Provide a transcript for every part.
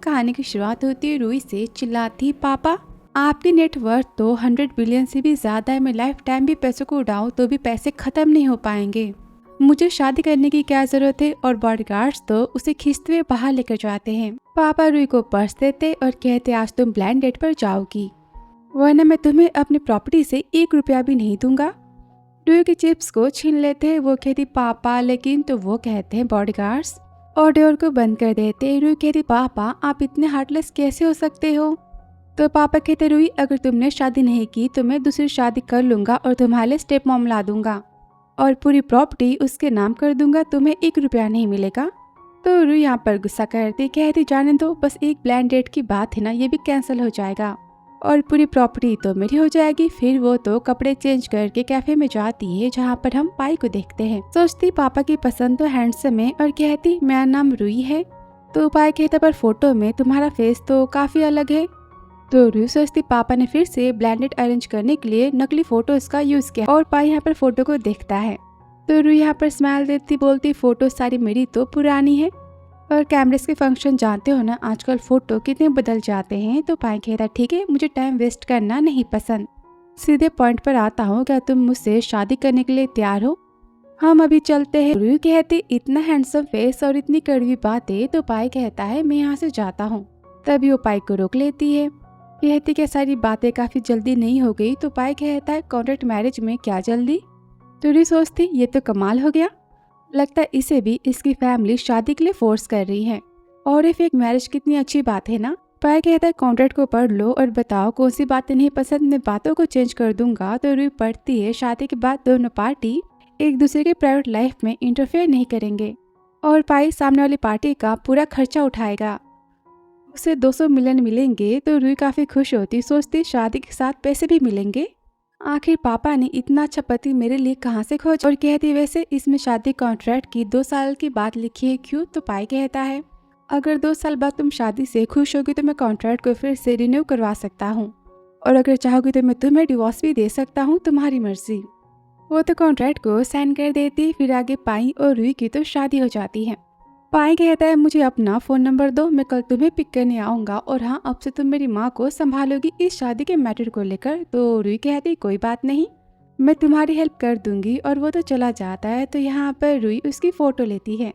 कहानी की शुरुआत होती है रूही से चिल्लाती, पापा आपकी नेटवर्थ तो 100 बिलियन से भी ज्यादा है। मैं लाइफ टाइम भी पैसों को उड़ाऊं तो भी पैसे खत्म नहीं हो पाएंगे। मुझे शादी करने की क्या जरूरत है। और बॉडीगार्ड्स तो उसे खींचते हुए बाहर लेकर जाते हैं। पापा रूही को पर्स देते और कहते आज तुम ब्लाइंड डेट पर जाओगी, वरना मैं तुम्हें अपनी प्रॉपर्टी से 1 रुपया भी नहीं दूंगा। रूही के चिप्स को छीन लेते हैं। वो कहती पापा लेकिन, तो वो कहते हैं बॉडीगार्ड्स, और डोर को बंद कर देते। रूही कहती पापा आप इतने हार्टलेस कैसे हो सकते हो। तो पापा कहते रूही अगर तुमने शादी नहीं की तो मैं दूसरी शादी कर लूंगा और तुम्हारे लिए स्टेप मॉम ला दूंगा और पूरी प्रॉपर्टी उसके नाम कर दूंगा, तुम्हें 1 रुपया नहीं मिलेगा। तो रूही यहाँ पर गुस्सा करती, कहती जाने दो, बस एक ब्लाइंड डेट की बात है ना, ये भी कैंसिल हो जाएगा और पूरी प्रॉपर्टी तो मेरी हो जाएगी। फिर वो तो कपड़े चेंज करके कैफे में जाती है जहाँ पर हम पाई को देखते हैं। सोचती पापा की पसंद तो हैंडसम है और कहती मेरा नाम रूही है। तो पाई कहता पर फोटो में तुम्हारा फेस तो काफी अलग है। तो रूही सोचती पापा ने फिर से ब्लाइंड डेट अरेंज करने के लिए नकली फोटोज का यूज किया और पाई यहाँ पर फोटो को देखता है। तो रूही यहाँ पर स्माइल देती, बोलती फोटो सारी मेरी तो पुरानी है और कैमरेस के फंक्शन जानते हो ना, आजकल फोटो कितने बदल जाते हैं। तो पाई कहता ठीक है, मुझे टाइम वेस्ट करना नहीं पसंद, सीधे पॉइंट पर आता हूँ, क्या तुम मुझसे शादी करने के लिए तैयार हो। हम अभी चलते हैं। रूही कहती इतना हैंडसम फेस और इतनी कड़वी बातें। तो पाई कहता है मैं यहाँ से जाता हूँ। तभी वो पाई को रोक लेती है, कहती क्या सारी बातें काफी जल्दी नहीं हो गई। तो पाई कहता है कॉन्ट्रैक्ट मैरिज में क्या जल्दी। तो रूही सोचती ये तो कमाल हो गया, लगता है इसे भी इसकी फैमिली शादी के लिए फोर्स कर रही है और ये फेक मैरिज कितनी अच्छी बात है ना। पाई कहता है कॉन्ट्रैक्ट को पढ़ लो और बताओ कौन सी बातें नहीं पसंद, मैं बातों को चेंज कर दूंगा। तो रूही पढ़ती है शादी के बाद दोनों पार्टी एक दूसरे के प्राइवेट लाइफ में इंटरफेयर नहीं करेंगे और पाई सामने वाली पार्टी का पूरा खर्चा उठाएगा, उसे 200 मिलियन मिलेंगे। तो रूही काफी खुश होती, सोचती शादी के साथ पैसे भी मिलेंगे। आखिर पापा ने इतना अच्छा पति मेरे लिए कहाँ से खोजा। और कहती वैसे इसमें शादी कॉन्ट्रैक्ट की 2 साल की बात लिखी है क्यों। तो पाई कहता है अगर 2 साल बाद तुम शादी से खुश होगी तो मैं कॉन्ट्रैक्ट को फिर से रिन्यू करवा सकता हूँ और अगर चाहोगी तो मैं तुम्हें डिवोर्स भी दे सकता हूँ, तुम्हारी मर्जी। वो तो कॉन्ट्रैक्ट को साइन कर देती। फिर आगे पाई और रूही की तो शादी हो जाती है। पाई कहता है मुझे अपना फोन नंबर दो, मैं कल तुम्हें पिक करने आऊंगा और हाँ अब से तुम मेरी माँ को संभालोगी इस शादी के मैटर को लेकर। तो रूही कहती कोई बात नहीं, मैं तुम्हारी हेल्प कर दूंगी और वो तो चला जाता है। तो यहाँ पर रूही उसकी फोटो लेती है,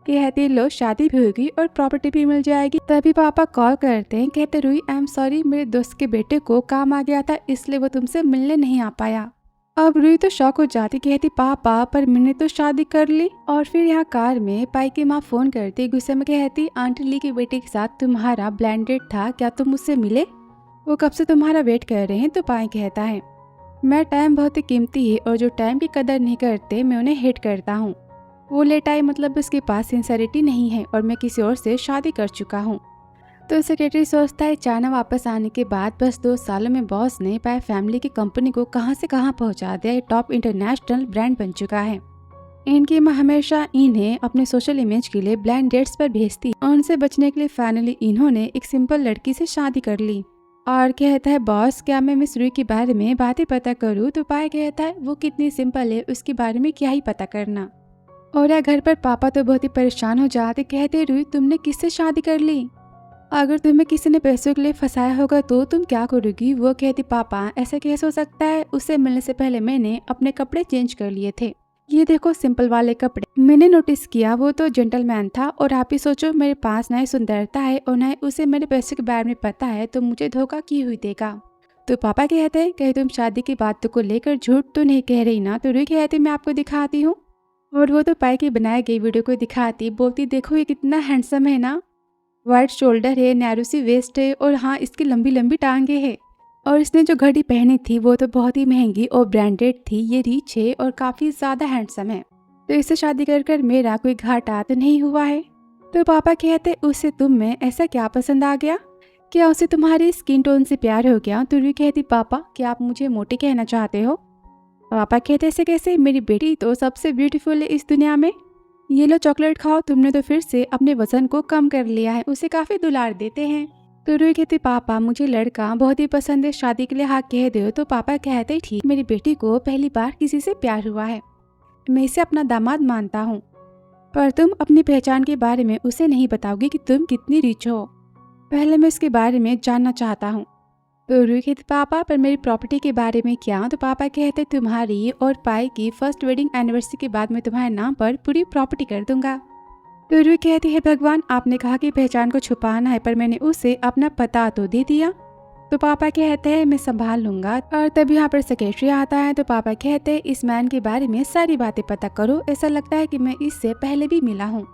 कहती लो शादी भी होगी और प्रॉपर्टी भी मिल जाएगी। तभी पापा कॉल करते हैं, कहते रूही आई एम सॉरी, मेरे दोस्त के बेटे को काम आ गया था इसलिए वो तुमसे मिलने नहीं आ पाया। अब रूही तो शॉक हो जाती, कहती पापा पर मैंने तो शादी कर ली। और फिर यहाँ कार में पाई की माँ फोन करती, गुस्से में कहती आंटी ली के बेटे के साथ तुम्हारा ब्लाइंड डेट था, क्या तुम मुझसे मिले, वो कब से तुम्हारा वेट कर रहे हैं। तो पाई कहता है मैं टाइम बहुत ही कीमती है और जो टाइम की कदर नहीं करते मैं उन्हें हेट करता हूँ। वो लेट आई मतलब उसके पास सिंसेरिटी नहीं है और मैं किसी और से शादी कर चुका हूँ। तो सेक्रेटरी सोचता है चाइना वापस आने के बाद बस 2 सालों में बॉस ने पाई फैमिली की कंपनी को कहां से कहां पहुंचा दिया। टॉप इंटरनेशनल ब्रांड बन चुका है। इनकी मां हमेशा इन्हें अपने सोशल इमेज के लिए ब्लाइंड डेट्स पर भेजती और उनसे बचने के लिए फाइनली इन्होंने एक सिंपल लड़की से शादी कर ली। और कहता है बॉस क्या मैं मिस रूही के बारे में बातें पता करूँ। तो पाई कहता है वो कितनी सिंपल है, उसके बारे में क्या ही पता करना। और या घर पर पापा तो बहुत ही परेशान हो जाते, कहते रूही तुमने किससे शादी कर ली, अगर तुम्हें किसी ने पैसों के लिए फंसाया होगा तो तुम क्या करोगी। वो कहती पापा ऐसा कैसे हो सकता है, उससे मिलने से पहले मैंने अपने कपड़े चेंज कर लिए थे, ये देखो सिंपल वाले कपड़े। मैंने नोटिस किया वो तो जेंटलमैन था और आप ही सोचो मेरे पास ना ही सुंदरता है और ना ही उसे मेरे पैसों के बारे में पता है, तो मुझे धोखा की हुई देगा। तो पापा कहते हैं कहीं तुम शादी की बातों को लेकर झूठ तो नहीं कह रही ना। तो रूही कहती मैं आपको दिखाती हूँ और वो तो पाई की बनाई गई वीडियो को दिखाती, बोलती देखो ये कितना हैंडसम है ना, वाइट शोल्डर है, नैरो सी वेस्ट है और हाँ इसकी लंबी लंबी टांगे हैं और इसने जो घड़ी पहनी थी वो तो बहुत ही महंगी और ब्रांडेड थी, ये रिच है और काफी ज्यादा हैंडसम है, तो इससे शादी कर मेरा कोई घाटा तो नहीं हुआ है। तो पापा कहते उसे तुम में ऐसा क्या पसंद आ गया, क्या उसे तुम्हारी स्किन टोन से प्यार हो गया। तो रूही कहती पापा क्या आप मुझे मोटी कहना चाहते हो। पापा कहते ऐसे कैसे, मेरी बेटी तो सबसे ब्यूटीफुल है इस दुनिया में, ये लो चॉकलेट खाओ, तुमने तो फिर से अपने वजन को कम कर लिया है। उसे काफी दुलार देते हैं। तो रूही कहती पापा मुझे लड़का बहुत ही पसंद है, शादी के लिए हाँ कह दो। तो पापा कहते ठीक, मेरी बेटी को पहली बार किसी से प्यार हुआ है, मैं इसे अपना दामाद मानता हूँ, पर तुम अपनी पहचान के बारे में उसे नहीं बताओगी कि तुम कितनी रिच हो। पहले मैं इसके बारे में जानना चाहता हूँ। तो रूही कहती पापा पर मेरी प्रॉपर्टी के बारे में क्या? तो पापा कहते तुम्हारी और पाई की फर्स्ट वेडिंग एनिवर्सरी के बाद मैं तुम्हारे नाम पर पूरी प्रॉपर्टी कर दूंगा। तो रूही कहती है भगवान, आपने कहा कि पहचान को छुपाना है पर मैंने उसे अपना पता तो दे दिया। तो पापा कहते हैं मैं संभाल लूंगा। और तब यहाँ पर सेक्रेटरी आता है। तो पापा कहते हैं इस मैन के बारे में सारी बातें पता करो, ऐसा लगता है कि मैं इससे पहले भी मिला हूँ।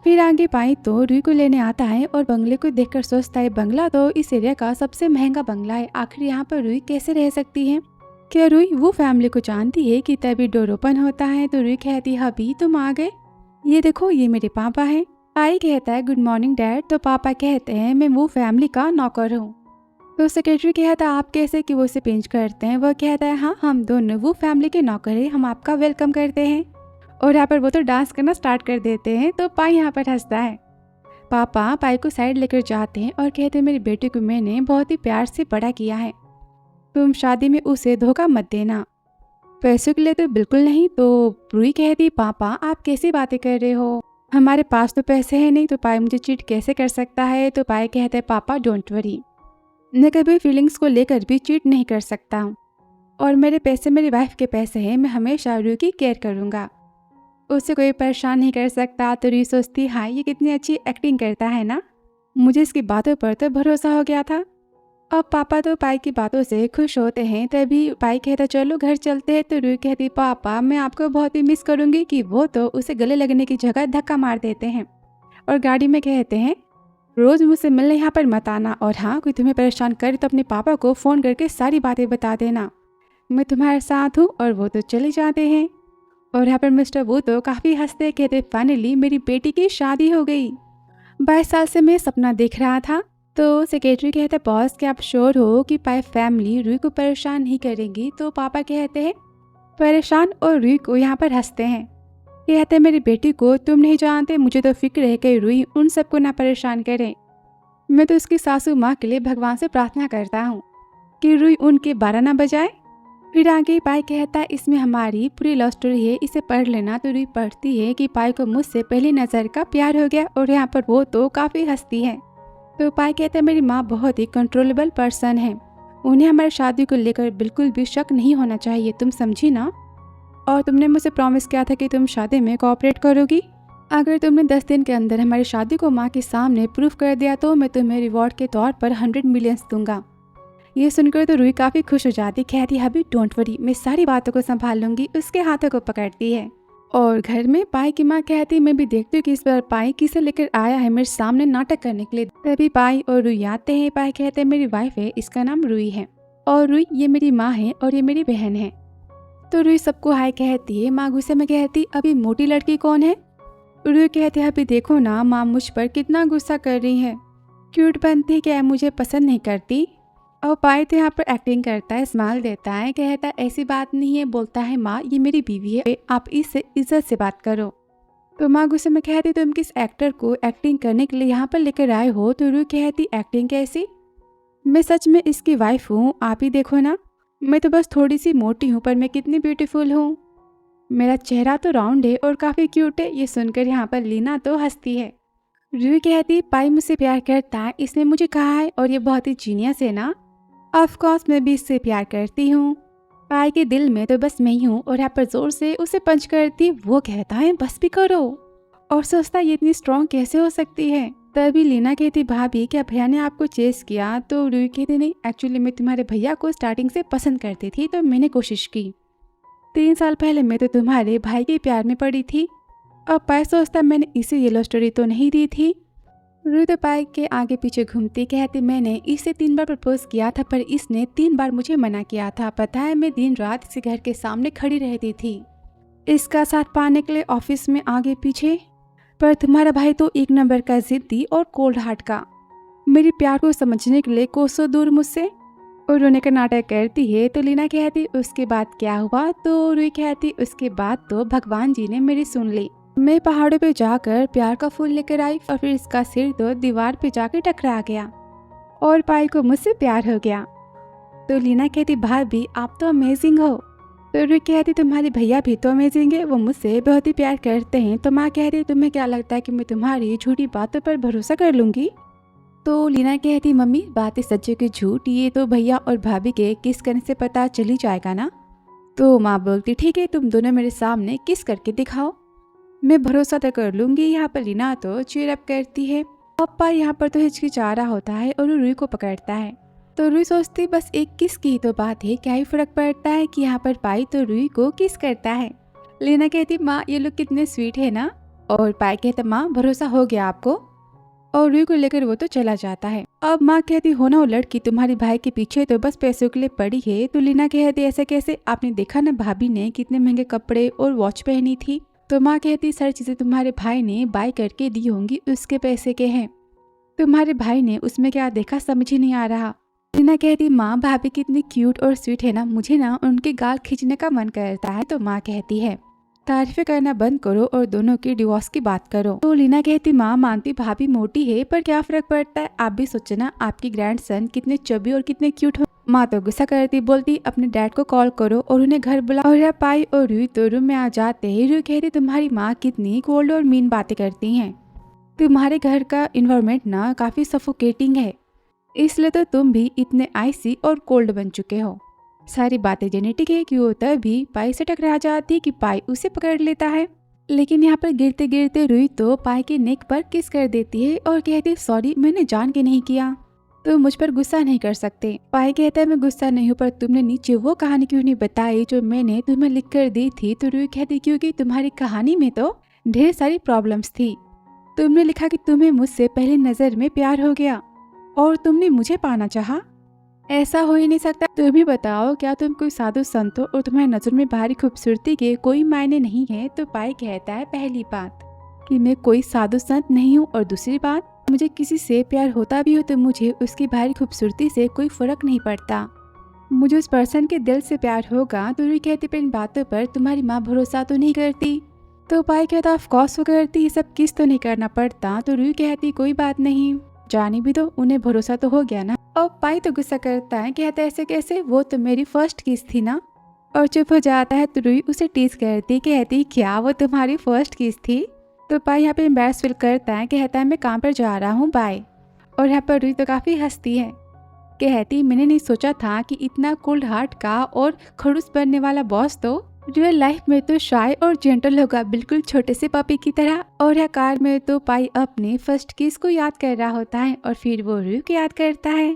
फिर आगे पाई तो रूही को लेने आता है और बंगले को देखकर सोचता है बंगला तो इस एरिया का सबसे महंगा बंगला है, आखिर यहाँ पर रूही कैसे रह सकती है? क्या रूही वो फैमिली को जानती है? कि तभी डोर ओपन होता है तो रूही कहती है अभी तुम आ गए, ये देखो ये मेरे पापा हैं। पाई कहता है गुड मॉर्निंग डैड। तो पापा कहते हैं मैं वो फैमिली का नौकर हूँ। तो सेक्रेटरी कहता है आप कैसे कि वो उसे पेंच करते हैं? वह कहता है हाँ हम दोनों वो फैमिली के नौकर हैं, हम आपका वेलकम करते हैं। और यहाँ पर वो तो डांस करना स्टार्ट कर देते हैं। तो पाई यहाँ पर हंसता है। पापा पाई को साइड लेकर जाते हैं और कहते हैं मेरी बेटी को मैंने बहुत ही प्यार से बड़ा किया है, तुम शादी में उसे धोखा मत देना। पैसों के लिए तो बिल्कुल नहीं। तो रूही कहती पापा आप कैसी बातें कर रहे हो, हमारे पास तो पैसे हैं नहीं, तो पाई मुझे चीट कैसे कर सकता है? तो पाई कहते हैं पापा डोंट वरी, मैं कभी फीलिंग्स को लेकर भी चीट नहीं कर सकता हूँ, और मेरे पैसे मेरी वाइफ के पैसे हैं, मैं हमेशा रूही की केयर करूँगा, उसे कोई परेशान नहीं कर सकता। तो रूही सोचती हाँ ये कितनी अच्छी एक्टिंग करता है ना, मुझे इसकी बातों पर तो भरोसा हो गया था। अब पापा तो पाई की बातों से खुश होते हैं। तभी पाई कहता चलो घर चलते हैं। तो रूही कहती पापा मैं आपको बहुत ही मिस करूँगी। कि वो तो उसे गले लगने की जगह धक्का मार देते हैं और गाड़ी में कहते हैं रोज़ मुझसे मिलने यहाँ पर मत आना, और हाँ कोई तुम्हें परेशान करे तो अपने पापा को फ़ोन करके सारी बातें बता देना, मैं तुम्हारे साथ हूँ। और वो तो चले जाते हैं। और यहाँ पर मिस्टर वो तो काफ़ी हंसते कहते फाइनली मेरी बेटी की शादी हो गई, 22 साल से मैं सपना देख रहा था। तो सेक्रेटरी कहते बॉस क्या आप श्योर हो कि पाई फैमिली रूही को परेशान नहीं करेंगी? तो पापा कहते हैं परेशान, और रूही को यहाँ पर हंसते हैं, कहते हैं मेरी बेटी को तुम नहीं जानते, मुझे तो फिक्र है कि रूही उन सबको ना परेशान करे, मैं तो उसकी सासू माँ के लिए भगवान से प्रार्थना करता हूँ कि रूही उनके 12 ना बजाए। फिर आगे पाई कहता है इसमें हमारी पूरी लव स्टोरी है, इसे पढ़ लेना। तो रूही पढ़ती है कि पाई को मुझसे पहली नज़र का प्यार हो गया, और यहाँ पर वो तो काफ़ी हंसती है। तो पाई कहते हैं मेरी माँ बहुत ही कंट्रोलेबल पर्सन है, उन्हें हमारी शादी को लेकर बिल्कुल भी शक नहीं होना चाहिए, तुम समझी ना? और तुमने मुझे प्रॉमिस किया था कि तुम शादी में कोऑपरेट करोगी, अगर तुमने 10 दिन के अंदर हमारी शादी को माँ के सामने प्रूफ कर दिया तो मैं तुम्हें रिवॉर्ड के तौर पर 100 मिलियंस दूंगा। ये सुनकर तो रूही काफ़ी खुश हो जाती, कहती है अभी डोंट वरी, मैं सारी बातों को संभाल लूंगी। उसके हाथों को पकड़ती है और घर में पाई की माँ कहती मैं भी देखती हूँ कि इस बार पाई किसे लेकर आया है मेरे सामने नाटक करने के लिए। तभी पाई और रूही आते हैं। पाई कहते हैं मेरी वाइफ है, इसका नाम रूही है, और रूही ये मेरी माँ है और ये मेरी बहन है। तो रूही सबको हाय कहती है। माँ गुस्से में कहती अभी मोटी लड़की कौन है? रूही कहती है अभी देखो ना माँ मुझ पर कितना गुस्सा कर रही है, क्यूट बनती क्या मुझे पसंद नहीं करती। और पाई तो यहाँ पर एक्टिंग करता है, स्माइल देता है, कहता है ऐसी बात नहीं है, बोलता है माँ ये मेरी बीवी है, आप इससे इज्जत से बात करो। तो माँ गुस्से में कहती तुम किस एक्टर को एक्टिंग करने के लिए यहाँ पर लेकर आए हो? तो रूही कहती एक्टिंग कैसी, मैं सच में इसकी वाइफ हूँ, आप ही देखो ना, मैं तो बस थोड़ी सी मोटी हूँ पर मैं कितनी ब्यूटीफुल हूँ, मेरा चेहरा तो राउंड है और काफ़ी क्यूट है। ये सुनकर यहाँ पर लीना तो हंसती है। रूही कहती पाई मुझसे प्यार करता है, इसने मुझे कहा है, और ये बहुत ही जीनियस है ना। ऑफ कोर्स मैं भी इससे प्यार करती हूँ, पाई के दिल में तो बस मैं ही हूँ। और यहाँ पर जोर से उसे पंच करती, वो कहता है बस भी करो, और सोचता ये इतनी स्ट्रॉन्ग कैसे हो सकती है। तभी लीना कहती भाभी क्या भैया ने आपको चेस किया? तो रूही कहती नहीं, एक्चुअली मैं तुम्हारे भैया को स्टार्टिंग से पसंद करती थी तो मैंने कोशिश की, 3 साल पहले मैं तो तुम्हारे भाई के प्यार में पड़ी थी। अब पाई सोचता मैंने इसे येलो स्टोरी तो नहीं दी थी। रूही तो पाई के आगे पीछे घूमती कहती मैंने इसे 3 बार प्रपोज किया था पर इसने 3 बार मुझे मना किया था, पता है मैं दिन रात इसी घर के सामने खड़ी रहती थी इसका साथ पाने के लिए ऑफिस में आगे पीछे, पर तुम्हारा भाई तो 1 नंबर का जिद्दी और कोल्ड हार्ट का, मेरे प्यार को समझने के लिए कोसों दूर मुझसे। और रोने का नाटक करती है। तो लीना कहती उसके बाद क्या हुआ? तो रूही कहती उसके बाद तो भगवान जी ने मेरी सुन ली, मैं पहाड़ों पे जाकर प्यार का फूल लेकर आई और फिर इसका सिर तो दीवार पे जाकर टकरा गया और पाई को मुझसे प्यार हो गया। तो लीना कहती भाभी आप तो अमेजिंग हो। तो रूही कहती तुम्हारे भैया भी तो अमेजिंग है, वो मुझसे बहुत ही प्यार करते हैं। तो माँ कहती तुम्हें क्या लगता है कि मैं तुम्हारी झूठी बातों पर भरोसा कर लूँगी? तो लीना कहती मम्मी बातें सच्चे की झूठ, ये तो भैया और भाभी के किस करने से पता चल ही जाएगा ना। तो माँ बोलती ठीक है तुम दोनों मेरे सामने किस करके दिखाओ, मैं भरोसा तो कर लूंगी। यहाँ पर लीना तो चीयर अप करती है। पापा यहाँ पर तो हिचकिचा रहा होता है और वो रूही को पकड़ता है। तो रूही सोचती बस एक किस की ही तो बात है, क्या ही फर्क पड़ता है कि यहाँ पर पाई तो रूही को किस करता है। लीना कहती माँ ये लोग कितने स्वीट है ना। और पाई कहता माँ भरोसा हो गया आपको। और रूही को लेकर वो तो चला जाता है। अब माँ कहती हो ना वो लड़की तुम्हारे भाई के पीछे तो बस पैसों के लिए पड़ी है। तो लीना कहती ऐसे कैसे, आपने देखा ना भाभी ने कितने महंगे कपड़े और वॉच पहनी थी। तो माँ कहती सारी चीजें तुम्हारे भाई ने बाय करके दी होंगी, उसके पैसे के हैं। तुम्हारे भाई ने उसमें क्या देखा समझ ही नहीं आ रहा। लीना कहती माँ भाभी कितनी क्यूट और स्वीट है ना, मुझे ना उनके गाल खींचने का मन करता है। तो माँ कहती है तारीफें करना बंद करो और दोनों की डिवोर्स की बात करो। तो लीना कहती माँ मानती भाभी मोटी है पर क्या फर्क पड़ता है, आप भी सोचो ना आपकी ग्रैंडसन कितने चबी और कितने क्यूट हो। माँ तो गुस्सा करती बोलती अपने डैड को कॉल करो और उन्हें घर बुलाओ। और पाई और रूही तो रूम में आ जाते हैं। रूही कहती तुम्हारी माँ कितनी कोल्ड और मीन बातें करती हैं, तुम्हारे घर का इन्वायरमेंट ना काफी सफोकेटिंग है, इसलिए तो तुम भी इतने आइसी और कोल्ड बन चुके हो। सारी बातें जेनेटिक है कि वो तभी पाई से टकरा जाती कि पाई उसे पकड़ लेता है। लेकिन यहाँ पर गिरते गिरते रूही तो पाई के नेक पर किस कर देती है और कहती सॉरी मैंने जान के नहीं किया, तो मुझ पर गुस्सा नहीं कर सकते। पाई कहता है मैं गुस्सा नहीं हूँ पर तुमने नीचे वो कहानी क्यों नहीं बताई जो मैंने तुम्हें लिख कर दी थी। तो रूही कहती क्योंकि तुम्हारी कहानी में तो ढेर सारी प्रॉब्लम्स थी। तुमने लिखा कि तुम्हें मुझसे पहली नजर में प्यार हो गया और तुमने मुझे पाना चाहा, ऐसा हो ही नहीं सकता। तुम ही बताओ क्या तुम कोई साधु संत हो और तुम्हारी नजर में बाहरी खूबसूरती के कोई मायने नहीं है। तो पाई कहता है पहली बात कि मैं कोई साधु संत नहीं हूँ और दूसरी बात मुझे किसी से प्यार होता भी हो तो मुझे उसकी बाहरी खूबसूरती से कोई फर्क नहीं पड़ता, मुझे उस पर्सन के दिल से प्यार होगा। तो रूही कहती पर इन बातों पर तुम्हारी माँ भरोसा तो नहीं करती। तो पाई कहता ऑफ कोर्स वो करती, ये सब किस तो नहीं करना पड़ता। तो रूही कहती कोई बात नहीं, जानी भी दो, उन्हें भरोसा तो हो गया ना। और पाई तो गुस्सा करता है, कहता है ऐसे कैसे, वो तो मेरी फर्स्ट किस थी ना। और चुप हो जाता है। तो रूही उसे टीज करती, कहती क्या वो तुम्हारी फर्स्ट किस थी। तो पाई यहाँ पे एम्बैरेस फील करता है, कहता है मैं काम पर जा रहा हूँ बाय। और यहाँ पर रूही तो काफी हंसती है, कहती मैंने नहीं सोचा था कि इतना कोल्ड हार्ट का और खड़ूस बनने वाला बॉस तो रियल लाइफ में तो शाय और जेंटल होगा, बिल्कुल छोटे से पपी की तरह। और यह कार में तो पाई अपने फर्स्ट किस को याद कर रहा होता है और फिर वो रूही को याद करता है,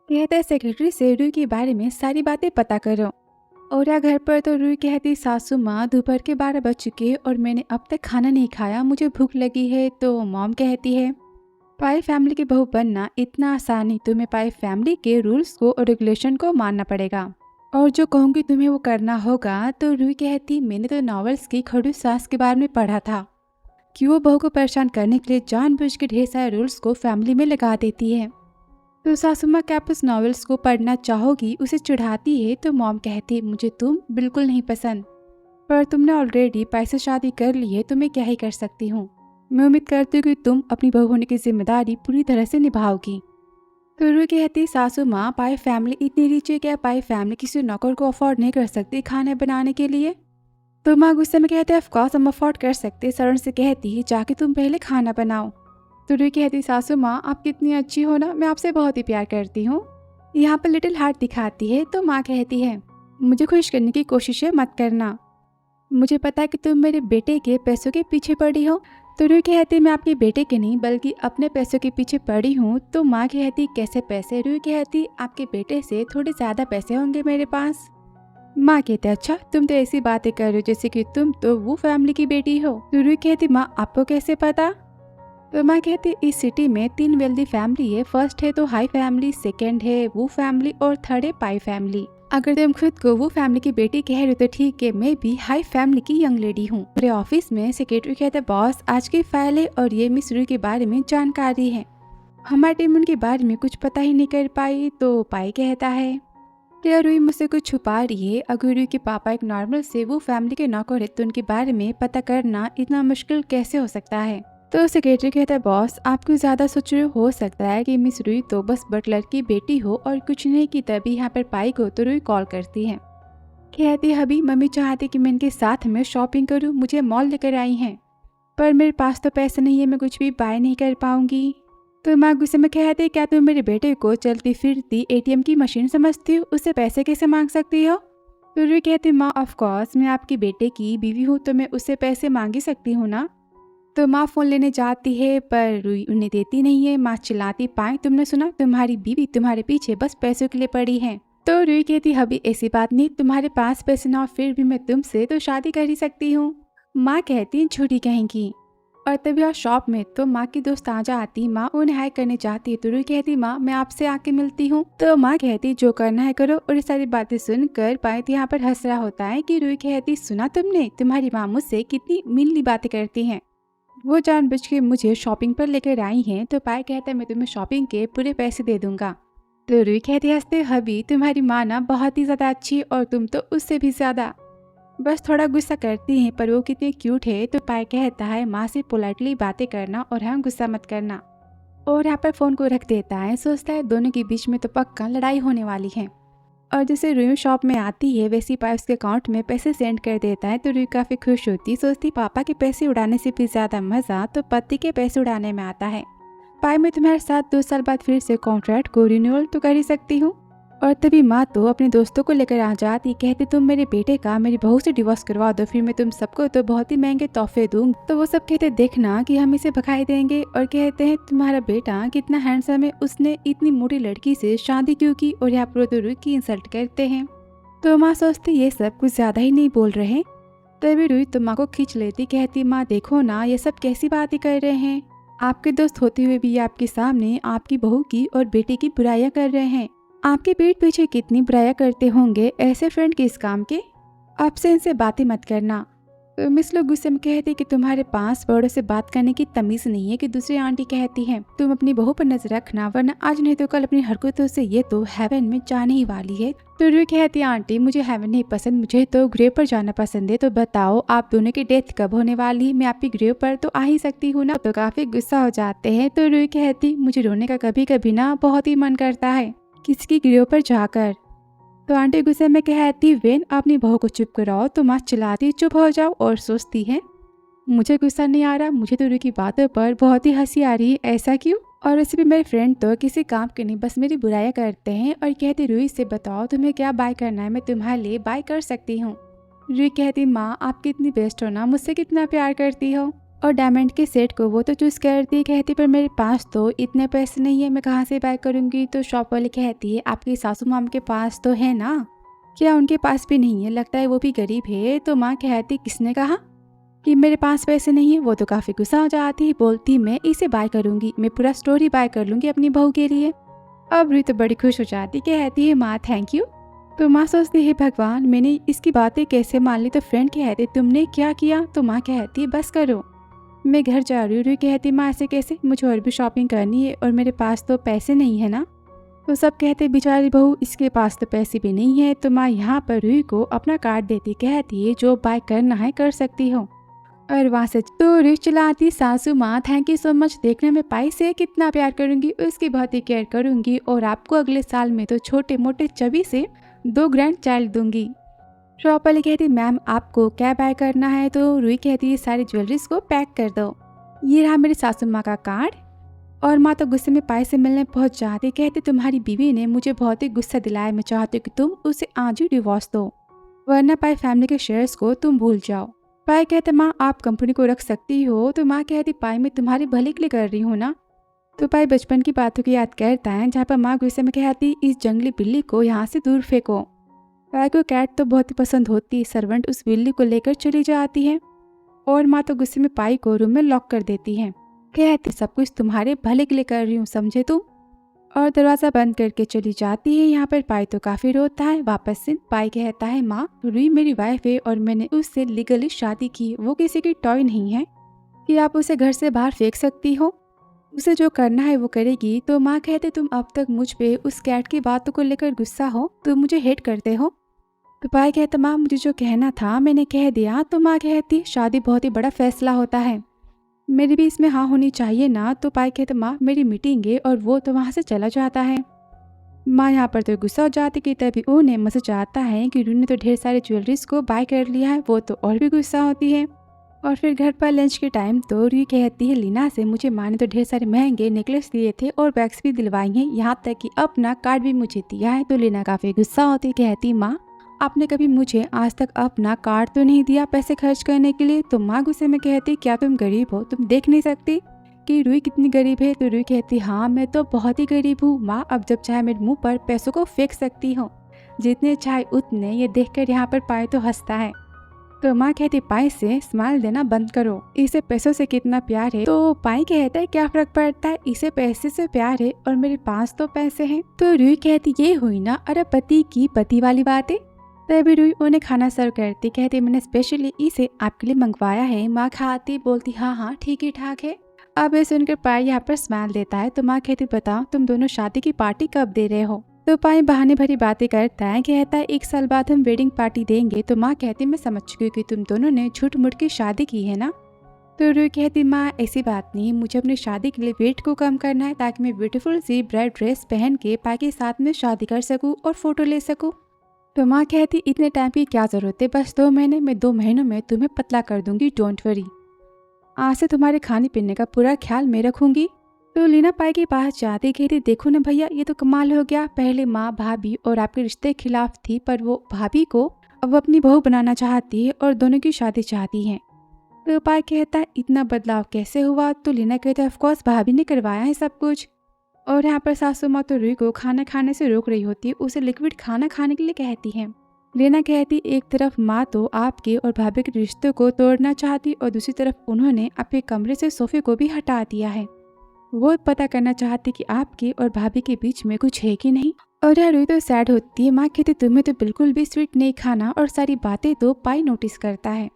कहता है सेक्रेटरी से रूही के बारे में सारी बातें पता करो। और यह घर पर तो रूही कहती सासू माँ दोपहर के 12 बज चुके और मैंने अब तक खाना नहीं खाया, मुझे भूख लगी है। तो मॉम कहती है पाई फैमिली की बहू बनना इतना आसान नहीं, तुम्हें पाई फैमिली के रूल्स को और रेगुलेशन को मानना पड़ेगा और जो कहूँगी तुम्हें वो करना होगा। तो रूही कहती मैंने तो नॉवेल्स की खड़ूस सास के बारे में पढ़ा था कि वो बहू को परेशान करने के लिए जानबूझ के ढेर सारे रूल्स को फैमिली में लगा देती है। तो सासू माँ क्या आप उस नॉवेल्स को पढ़ना चाहोगी, उसे चिढ़ाती है। तो मॉम कहती मुझे तुम बिल्कुल नहीं पसंद, पर तुमने ऑलरेडी पाई से शादी कर ली है तो मैं क्या ही कर सकती हूँ। मैं उम्मीद करती हूँ कि तुम अपनी बहू होने की जिम्मेदारी पूरी तरह से निभाओगी। तो रूही कहती सासू माँ पाई फैमिली इतनी रिच है क्या पाई फैमिली किसी नौकर को अफोर्ड नहीं कर सकती खाना बनाने के लिए। तो माँ गुस्से में कहते ऑफ कोर्स हम अफोर्ड कर सकते। शरण से कहती जाके तुम पहले खाना बनाओ। तो रूही कहती सासू माँ आप कितनी अच्छी हो ना, मैं आपसे बहुत ही प्यार करती हूँ। यहाँ पर लिटिल हार्ट दिखाती है। तो माँ कहती है मुझे खुश करने की कोशिशें मत करना, मुझे पता है कि तुम मेरे बेटे के पैसों के पीछे पड़ी हो। तो रूही कहती मैं आपके बेटे के नहीं बल्कि अपने पैसों के पीछे पड़ी हूँ। तो माँ कहती कैसे पैसे। रूही कहती आपके बेटे से थोड़े ज्यादा पैसे होंगे मेरे पास। माँ कहते अच्छा तुम तो ऐसी बातें कर रहे हो जैसे कि तुम तो वो फैमिली की बेटी हो। तो रूही कहती माँ आपको कैसे पता। तो माँ कहती इस सिटी में 3 वेल्दी फैमिली है, फर्स्ट है तो हाई फैमिली, सेकेंड है वो फैमिली और थर्ड है पाई फैमिली। अगर तुम खुद को वो फैमिली की बेटी कह रहे हो तो ठीक है, मैं भी हाई फैमिली की यंग लेडी हूँ। मेरे ऑफिस में सेक्रेटरी कहता है बॉस आज की फाइल है और ये मिस रूही के बारे में जानकारी है, हमारी टीम उनके बारे में कुछ पता ही नहीं कर पाई। तो पाई कहता है क्या रूही मुझसे कुछ छुपा रही है, अगर रूही के पापा एक नॉर्मल से वो फैमिली के नौकर है तो उनके बारे में पता करना इतना मुश्किल कैसे हो सकता है। तो सेक्रेटरी कहता है बॉस आपको ज्यादा सोच रहे हो सकता है कि मिस रूही तो बस बटलर की बेटी हो और कुछ नहीं की। तभी यहाँ पर पाई को तो रूही कॉल करती है, कहती हबी मम्मी चाहती कि मैं इनके साथ में शॉपिंग करूँ, मुझे मॉल लेकर आई हैं पर मेरे पास तो पैसे नहीं है, मैं कुछ भी बाय नहीं कर पाऊंगी। तो माँ गुस्से में कहती, क्या तुम मेरे बेटे को चलती फिरती एटीएम की मशीन समझती हो? उससे पैसे कैसे मांग सकती हो? तो रुई कहती, माँ ऑफ कोर्स मैं आपके बेटे की बीवी हूँ तो मैं उससे पैसे मांग ही सकती हूँ ना। तो माँ फ़ोन लेने जाती है पर रुई उन्हें देती नहीं है। माँ चिल्लाती, पाए तुमने सुना, तुम्हारी बीवी तुम्हारे पीछे बस पैसों के लिए पड़ी है। तो रुई कहती, अभी ऐसी बात नहीं, तुम्हारे पास पैसे ना हो फिर भी मैं तुमसे तो शादी कर ही सकती हूँ। माँ कहती, झूठी कहेंगी। और तभी और शॉप में तो माँ की दोस्त आजा आती। माँ उन्हें हाय करने जाती है तो रुई कहती, माँ मैं आपसे आके मिलती हूँ। तो माँ कहती, जो करना है करो। और ये सारी बातें सुनकर पायत यहाँ पर हंस रहा होता है कि रुई कहती, सुना तुमने, तुम्हारी माँ मुझसे कितनी मीनली बातें करती हैं। वो जानबूझ के मुझे शॉपिंग पर लेकर आई हैं। तो पाय कहता है, मैं तुम्हें शॉपिंग के पूरे पैसे दे दूंगा। तो रुई कहती हंसते, हबी तुम्हारी माँ ना बहुत ही ज्यादा अच्छी और तुम तो उससे भी ज्यादा। बस थोड़ा गुस्सा करती हैं पर वो कितनी क्यूट है। तो पाय कहता है, माँ से पोलाइटली बातें करना और हम गुस्सा मत करना। और यहाँ पर फोन को रख देता है। सोचता है दोनों के बीच में तो पक्का लड़ाई होने वाली है। और जैसे रुई शॉप में आती है वैसी पाय उसके अकाउंट में पैसे सेंड कर देता है। तो रुई काफी खुश होती, सोचती पापा के पैसे उड़ाने से भी ज्यादा मजा तो पति के पैसे उड़ाने में आता है। पाय मैं तुम्हारे साथ 2 साल बाद फिर से कॉन्ट्रैक्ट को रिन्यूअल तो कर ही सकती हूँ। और तभी माँ तो अपने दोस्तों को लेकर आ जाती, कहती तुम मेरे बेटे का मेरी बहू से डिवोर्स करवा दो, फिर मैं तुम सबको तो बहुत ही महंगे तोहफे दूंगी। तो वो सब कहते, देखना कि हम इसे भगाई देंगे। और कहते हैं तुम्हारा बेटा कितना हैंडसम है, उसने इतनी मोटी लड़की से शादी क्यों की। और यहाँ पर तो रुई की इंसल्ट करते हैं। तो माँ सोचती ये सब कुछ ज्यादा ही नहीं बोल रहे। तभी रुई तो माँ को खींच लेती, कहती माँ देखो ना ये सब कैसी बातें कर रहे हैं, आपके दोस्त होते हुए भी ये आपके सामने आपकी बहू की और बेटे की बुराइयां कर रहे हैं। आपके पीठ पीछे कितनी बुराइयां करते होंगे ऐसे फ्रेंड किस काम के। आपसे इनसे बातें मत करना। तो मिस लोग गुस्से में कहती कि तुम्हारे पास बड़ों से बात करने की तमीज नहीं है कि दूसरी आंटी कहती है तुम अपनी बहू पर नजर रखना, वरना आज नहीं तो कल अपनी हरकतों से ये तो हेवन में जाने ही वाली है। तो रुई कहती, आंटी मुझे हेवन नहीं पसंद, मुझे तो ग्रेव पर जाना पसंद है। तो बताओ आप दोनों की डेथ कब होने वाली है, मैं आपकी ग्रेव पर तो आ ही सकती हूँ ना। तो काफी गुस्सा हो जाते हैं। तो रुई कहती, मुझे रोने का कभी कभी ना बहुत ही मन करता है किसकी ग्रेव पर जाकर। तो आंटी गुस्से में कहती, वेन अपनी बहू को चुप कराओ। तो माँ चिल्लाती, चुप हो जाओ। और सोचती है मुझे गुस्सा नहीं आ रहा, मुझे तो रुई की बातों पर बहुत ही हंसी आ रही है, ऐसा क्यों। और वैसे भी मेरे फ्रेंड तो किसी काम के नहीं बस मेरी बुराइयां करते हैं। और कहती, रुई से बताओ तुम्हें क्या बाय करना है, मैं तुम्हारे लिए बाय कर सकती हूँ। रुई कहती, माँ आप कितनी बेस्ट हो ना, मुझसे कितना प्यार करती हो। और डायमंड के सेट को वो तो चूज करती, कहती पर मेरे पास तो इतने पैसे नहीं है, मैं कहाँ से बाय करूंगी। तो शॉप वाली कहती है आपकी सासू माम के पास तो है ना, क्या उनके पास भी नहीं है, लगता है वो भी गरीब है। तो माँ कहती, किसने कहा कि मेरे पास पैसे नहीं है। वो तो काफी गुस्सा हो जाती, बोलती मैं इसे बाय करूंगी, मैं पूरा स्टोर ही बाय कर लूंगी अपनी बहू के लिए। अब रुई तो बड़ी खुश हो जाती, कहती है माँ थैंक यू। तो माँ सोचती है भगवान मैंने इसकी बातें कैसे मान ली। तो फ्रेंड कहती, तुमने क्या किया। तो माँ कहती, बस करो मैं घर जा रही हूँ। रुई कहती, माँ ऐसे कैसे, मुझे और भी शॉपिंग करनी है और मेरे पास तो पैसे नहीं है ना। तो सब कहते, बेचारी बहू इसके पास तो पैसे भी नहीं है। तो माँ यहाँ पर रुई को अपना कार्ड देती, कहती है जो बाय करना है कर सकती हो। और वहाँ से तो रुई चिल्लाती, सासू माँ थैंक यू सो मच, देखने में पाई से कितना प्यार करूंगी, उसकी बहुत ही केयर करूंगी और आपको अगले साल में तो छोटे मोटे चबी से 2 ग्रैंड चाइल्ड दूंगी। शॉप वाली कहती, मैम आपको क्या बाय करना है। तो रुई कहती है सारी ज्वेलरीज को पैक कर दो, ये रहा मेरी सासू माँ का कार्ड। और माँ तो गुस्से में पाई से मिलने पहुंच जाती, कहती तुम्हारी बीवी ने मुझे बहुत ही गुस्सा दिलाया, मैं चाहती हूँ कि तुम उसे आज ही डिवोर्स दो, वरना पाई फैमिली के शेयर्स को तुम भूल जाओ। पाई कहते, माँ आप कंपनी को रख सकती हो। तो माँ कहती, पाई मैं तुम्हारी भले के लिए कर रही हूँ ना। तो पाई बचपन की बातों की याद करता है, जहाँ पर माँ गुस्से में कहती, इस जंगली बिल्ली को यहाँ से दूर फेंको। पाई को कैट तो बहुत ही पसंद होती है, सर्वेंट उस बिल्ली को लेकर चली जाती है। और माँ तो गुस्से में पाई को रूम में लॉक कर देती है, कहती सब कुछ तुम्हारे भले के लिए कर रही हूँ, समझे तुम। और दरवाजा बंद करके चली जाती है। यहाँ पर पाई तो काफी रोता है। वापस से पाई कहता है, माँ रुई मेरी वाइफ है और मैंने उससे लीगली शादी की, वो किसी की टॉय नहीं है कि आप उसे घर से बाहर फेंक सकती हो, उसे जो करना है वो करेगी। तो माँ कहते, तुम अब तक मुझ पे उस कैट की बातों को लेकर गुस्सा हो, तुम मुझे हेट करते हो। तो पाई कहता, माँ मुझे जो कहना था मैंने कह दिया। तो माँ कहती, शादी बहुत ही बड़ा फैसला होता है, मेरी भी इसमें हाँ होनी चाहिए ना। तो पाई कहते, माँ मेरी मीटिंग है, और वो तो वहाँ से चला जाता है। माँ यहाँ पर तो गुस्सा हो जाती कि तभी उन्हें मैसेज आता है कि रुई ने तो ढेर सारे ज्वेलरीज को बाय कर लिया है। वो तो और भी गुस्सा होती है और फिर घर पर लंच के टाइम तो रूही कहती है लीना से, मुझे माँ ने तो ढेर सारे महंगे नेकलेस दिए थे और बैग्स भी दिलवाई हैं, यहाँ तक कि अपना कार्ड भी मुझे दिया है। तो लीना काफी गुस्सा होती, कहती माँ आपने कभी मुझे आज तक अपना कार्ड तो नहीं दिया पैसे खर्च करने के लिए। तो माँ गुस्से में कहती, क्या तुम गरीब हो, तुम देख नहीं सकती कि रूही कितनी गरीब है। तो रूही कहती, हाँ मैं तो बहुत ही गरीब हूँ माँ, अब जब चाहे मेरे मुँह पर पैसों को फेंक सकती हूँ, जितने चाहे उतने। ये देखकर यहाँ पर पाए तो हंसता है। तो माँ कहती, पाई से स्माइल देना बंद करो, इसे पैसों से कितना प्यार है। तो पाई कहता है, क्या फर्क पड़ता है, इसे पैसे से प्यार है और मेरे पास तो पैसे हैं। तो रूही कहती, ये हुई ना अरबपति की पति वाली बातें। तभी रूही उन्हें खाना सर्व करती, कहती मैंने स्पेशली इसे आपके लिए मंगवाया है। माँ खाती बोलती, हाँ हाँ ठीक ही ठाक है। अब ये सुनकर पाई यहाँ पर स्माइल देता है। तो माँ कहती, बताओ तुम दोनों शादी की पार्टी कब दे रहे हो। तो पाई बहाने भरी बातें करता है, कहता है 1 साल बाद हम वेडिंग पार्टी देंगे। तो माँ कहती, मैं समझ चुकी हूँ कि तुम दोनों ने झूठ मूठ की शादी की है ना। तो रूही कहती, माँ ऐसी बात नहीं, मुझे अपनी शादी के लिए वेट को कम करना है ताकि मैं ब्यूटीफुल सी ब्राइड ड्रेस पहन के पाई के साथ में शादी कर सकूँ और फोटो ले सकूँ। तो माँ कहती, इतने टाइम की क्या जरूरत है, बस 2 महीने में 2 महीनों में तुम्हें पतला कर दूंगी, डोंट वरी। आज से तुम्हारे खाने पीने का पूरा ख्याल मैं रखूंगी। तो लीना पाई के पास जाती, कहती, देखो ना भैया ये तो कमाल हो गया, पहले माँ भाभी और आपके रिश्ते के खिलाफ थी, पर वो भाभी को अब अपनी बहू बनाना चाहती है और दोनों की शादी चाहती है। तो पाई कहता है, इतना बदलाव कैसे हुआ। तो लीना कहता है, ऑफकोर्स भाभी ने करवाया है सब कुछ। और यहाँ पर सासू माँ तो रूही को खाना खाने से रोक रही होती है, उसे लिक्विड खाना खाने के लिए कहती है। लीना कहती, एक तरफ माँ तो आपके और भाभी के रिश्तों को तोड़ना चाहती और दूसरी तरफ उन्होंने आपके कमरे से सोफे को भी हटा दिया है। वो पता करना चाहती कि आपके और भाभी के बीच में कुछ है कि नहीं। और यार रूही तो सैड होती है। माँ कहती, तुम्हें तो बिल्कुल भी स्वीट नहीं खाना, और सारी बातें तो पाई नोटिस करता है।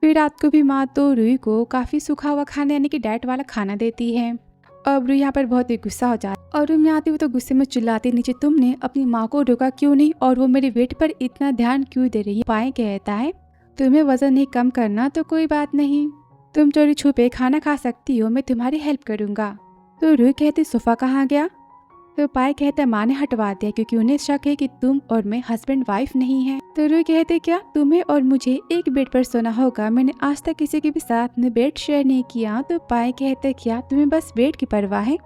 फिर रात को भी माँ तो रूही को काफी सूखा हुआ खाना यानी कि डाइट वाला खाना देती है। अब रूही यहाँ पर बहुत ही गुस्सा हो जाती है और रूम में आती हुई तो गुस्से में चिल्लाती, नीचे तुमने अपनी माँ को रोका क्यों नहीं और वो मेरे वेट पर इतना ध्यान क्यों दे रही है। पाई कहता है, तुम्हें वजन नहीं कम करना तो कोई बात नहीं, तुम चोरी छुपे खाना खा सकती हो, मैं तुम्हारी हेल्प करूंगा। तो रूही कहती, सोफा कहाँ गया। तो पाई कहता, माँ ने हटवा दिया क्योंकि उन्हें शक है कि तुम और मैं हस्बैंड वाइफ नहीं है। तो रूही कहते, क्या तुम्हें और मुझे एक बेड पर सोना होगा, मैंने आज तक किसी के भी साथ में बेड शेयर नहीं किया। तो पाई कहते, क्या तुम्हें बस बेड की परवाह है,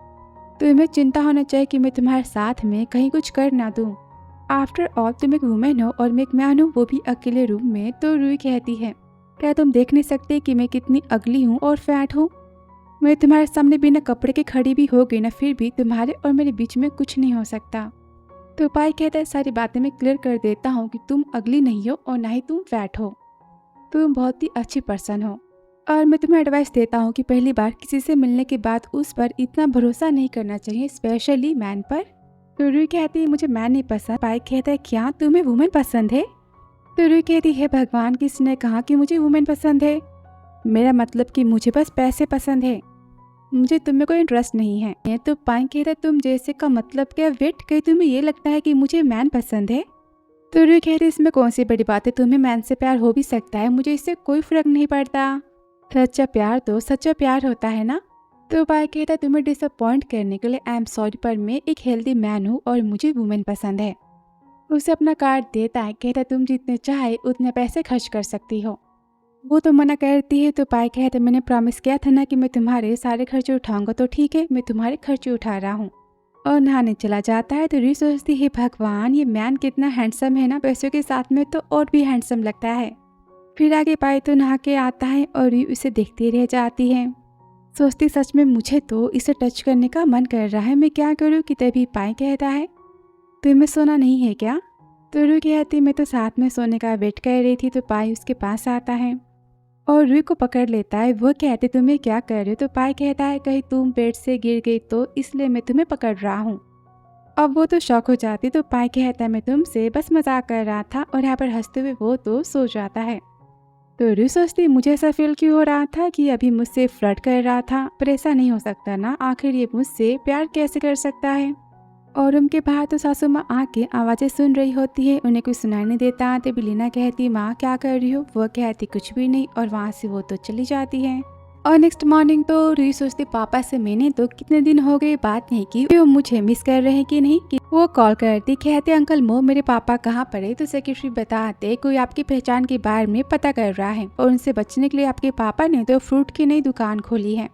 तुम्हें चिंता होना चाहिए कि मैं तुम्हारे साथ में कहीं कुछ कर ना दूं। आफ्टर ऑल तुम एक वुमेन हो और मैं एक मैन हूँ, वो भी अकेले रूम में। तो रूही कहती है, क्या तुम देख नहीं सकते कि मैं कितनी अगली हूँ और फैट हूँ, मैं तुम्हारे सामने बिना कपड़े के खड़ी भी हो गई ना, फिर भी तुम्हारे और मेरे बीच में कुछ नहीं हो सकता। तो पाई कहता है, सारी बातें मैं क्लियर कर देता हूँ कि तुम अगली नहीं हो और ना ही तुम फैट हो, तुम बहुत ही अच्छी पर्सन हो। और मैं तुम्हें एडवाइस देता हूँ कि पहली बार किसी से मिलने के बाद उस पर इतना भरोसा नहीं करना चाहिए, स्पेशली मैन पर। तो रूही कहती है, मुझे मैन नहीं पसंद। पाई कहता है, क्या तुम्हें वुमेन पसंद है। तो रूही कहती है, भगवान किसने कहा कि मुझे वुमेन पसंद है, मेरा मतलब कि मुझे बस पैसे पसंद है, मुझे तुम्हें कोई इंटरेस्ट नहीं है। तो पाई कहता है, तुम जैसे का मतलब क्या, वेट कहीं तुम्हें ये लगता है कि मुझे मैन पसंद है। तो रूही कहती है, इसमें कौन सी बड़ी बात है, तुम्हें मैन से प्यार हो भी सकता है, मुझे इससे कोई फर्क नहीं पड़ता, सच्चा प्यार तो सच्चा प्यार होता है ना। तो पाई कहता है, तुम्हें डिसअपॉइंट करने के लिए आई एम सॉरी, पर मैं एक हेल्दी मैन हूँ और मुझे वुमेन पसंद है। उसे अपना कार्ड देता है, कहता है, तुम जितने चाहे उतने पैसे खर्च कर सकती हो। वो तो मना करती है। तो पाई कहता है, मैंने प्रॉमिस किया था ना कि मैं तुम्हारे सारे खर्चे उठाऊंगा, तो ठीक है मैं तुम्हारे खर्चे उठा रहा हूँ। और नहाने चला जाता है। तो रूही सोचती है, भगवान ये मैन कितना हैंडसम है ना, पैसों के साथ में तो और भी हैंडसम लगता है। फिर आगे पाई तो नहा के आता है और रूही उसे देखती रह जाती है, सोचती सच में मुझे तो इसे टच करने का मन कर रहा है, मैं क्या करूँ। कि तभी पाई कहता है, तुम्हें सोना नहीं है क्या। तो रूही कहती, मैं तो साथ में सोने का वेट कर रही थी। तो पाई उसके पास आता है और रूही को पकड़ लेता है। वो कहते, तुम्हें क्या कर रहे हो। तो पाई कहता है, कहीं तुम बेड से गिर गई तो इसलिए मैं तुम्हें पकड़ रहा हूँ। अब वो तो शॉक हो जाती। तो पाई कहता है, मैं तुमसे बस मजाक कर रहा था, और यहाँ पर हंसते हुए वो तो सो जाता है। तो रूही सोचती, मुझे ऐसा फील क्यों हो रहा था कि अभी मुझसे फ्लर्ट कर रहा था, पर ऐसा नहीं हो सकता ना, आखिर ये मुझसे प्यार कैसे कर सकता है। और रूम के बाहर तो सासू माँ आके आवाज़ें सुन रही होती है, उन्हें कुछ सुनाई नहीं देता। तभी लीना कहती, माँ क्या कर रही हो। वो कहती, कुछ भी नहीं, और वहाँ से वो तो चली जाती है। और नेक्स्ट मॉर्निंग तो रूही सोचती पापा से मैंने तो कितने दिन हो गए बात नहीं की, वो मुझे मिस कर रहे हैं कि नहीं। कि वो कॉल करती, कहते अंकल मो मेरे पापा कहाँ पर है। तो सेक्रेटरी बताते कोई आपकी पहचान के बारे में पता कर रहा है और उनसे बचने के लिए आपके पापा ने तो फ्रूट की नई दुकान खोली है।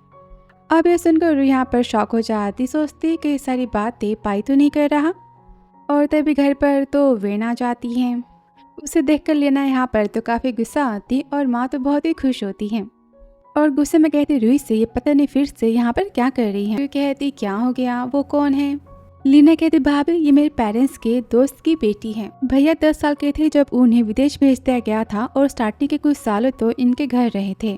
अब ये सुनकर रूही यहाँ पर शॉक हो जाती, सोचती कि सारी बातें पाई तो नहीं कर रहा। और तभी घर पर तो वेन आ जाती है। उसे देखकर लेना यहाँ पर तो काफी गुस्सा आती और माँ तो बहुत ही खुश होती है और गुस्से में कहती रूही से ये पता नहीं फिर से यहाँ पर क्या कर रही है। रूही कहती क्या हो गया, वो कौन है। लीना कहती भाभी ये मेरे पेरेंट्स के दोस्त की बेटी है। भैया 10 साल के थे जब उन्हें विदेश भेज दिया गया था और स्टार्टिंग के कुछ सालों तो इनके घर रहे थे।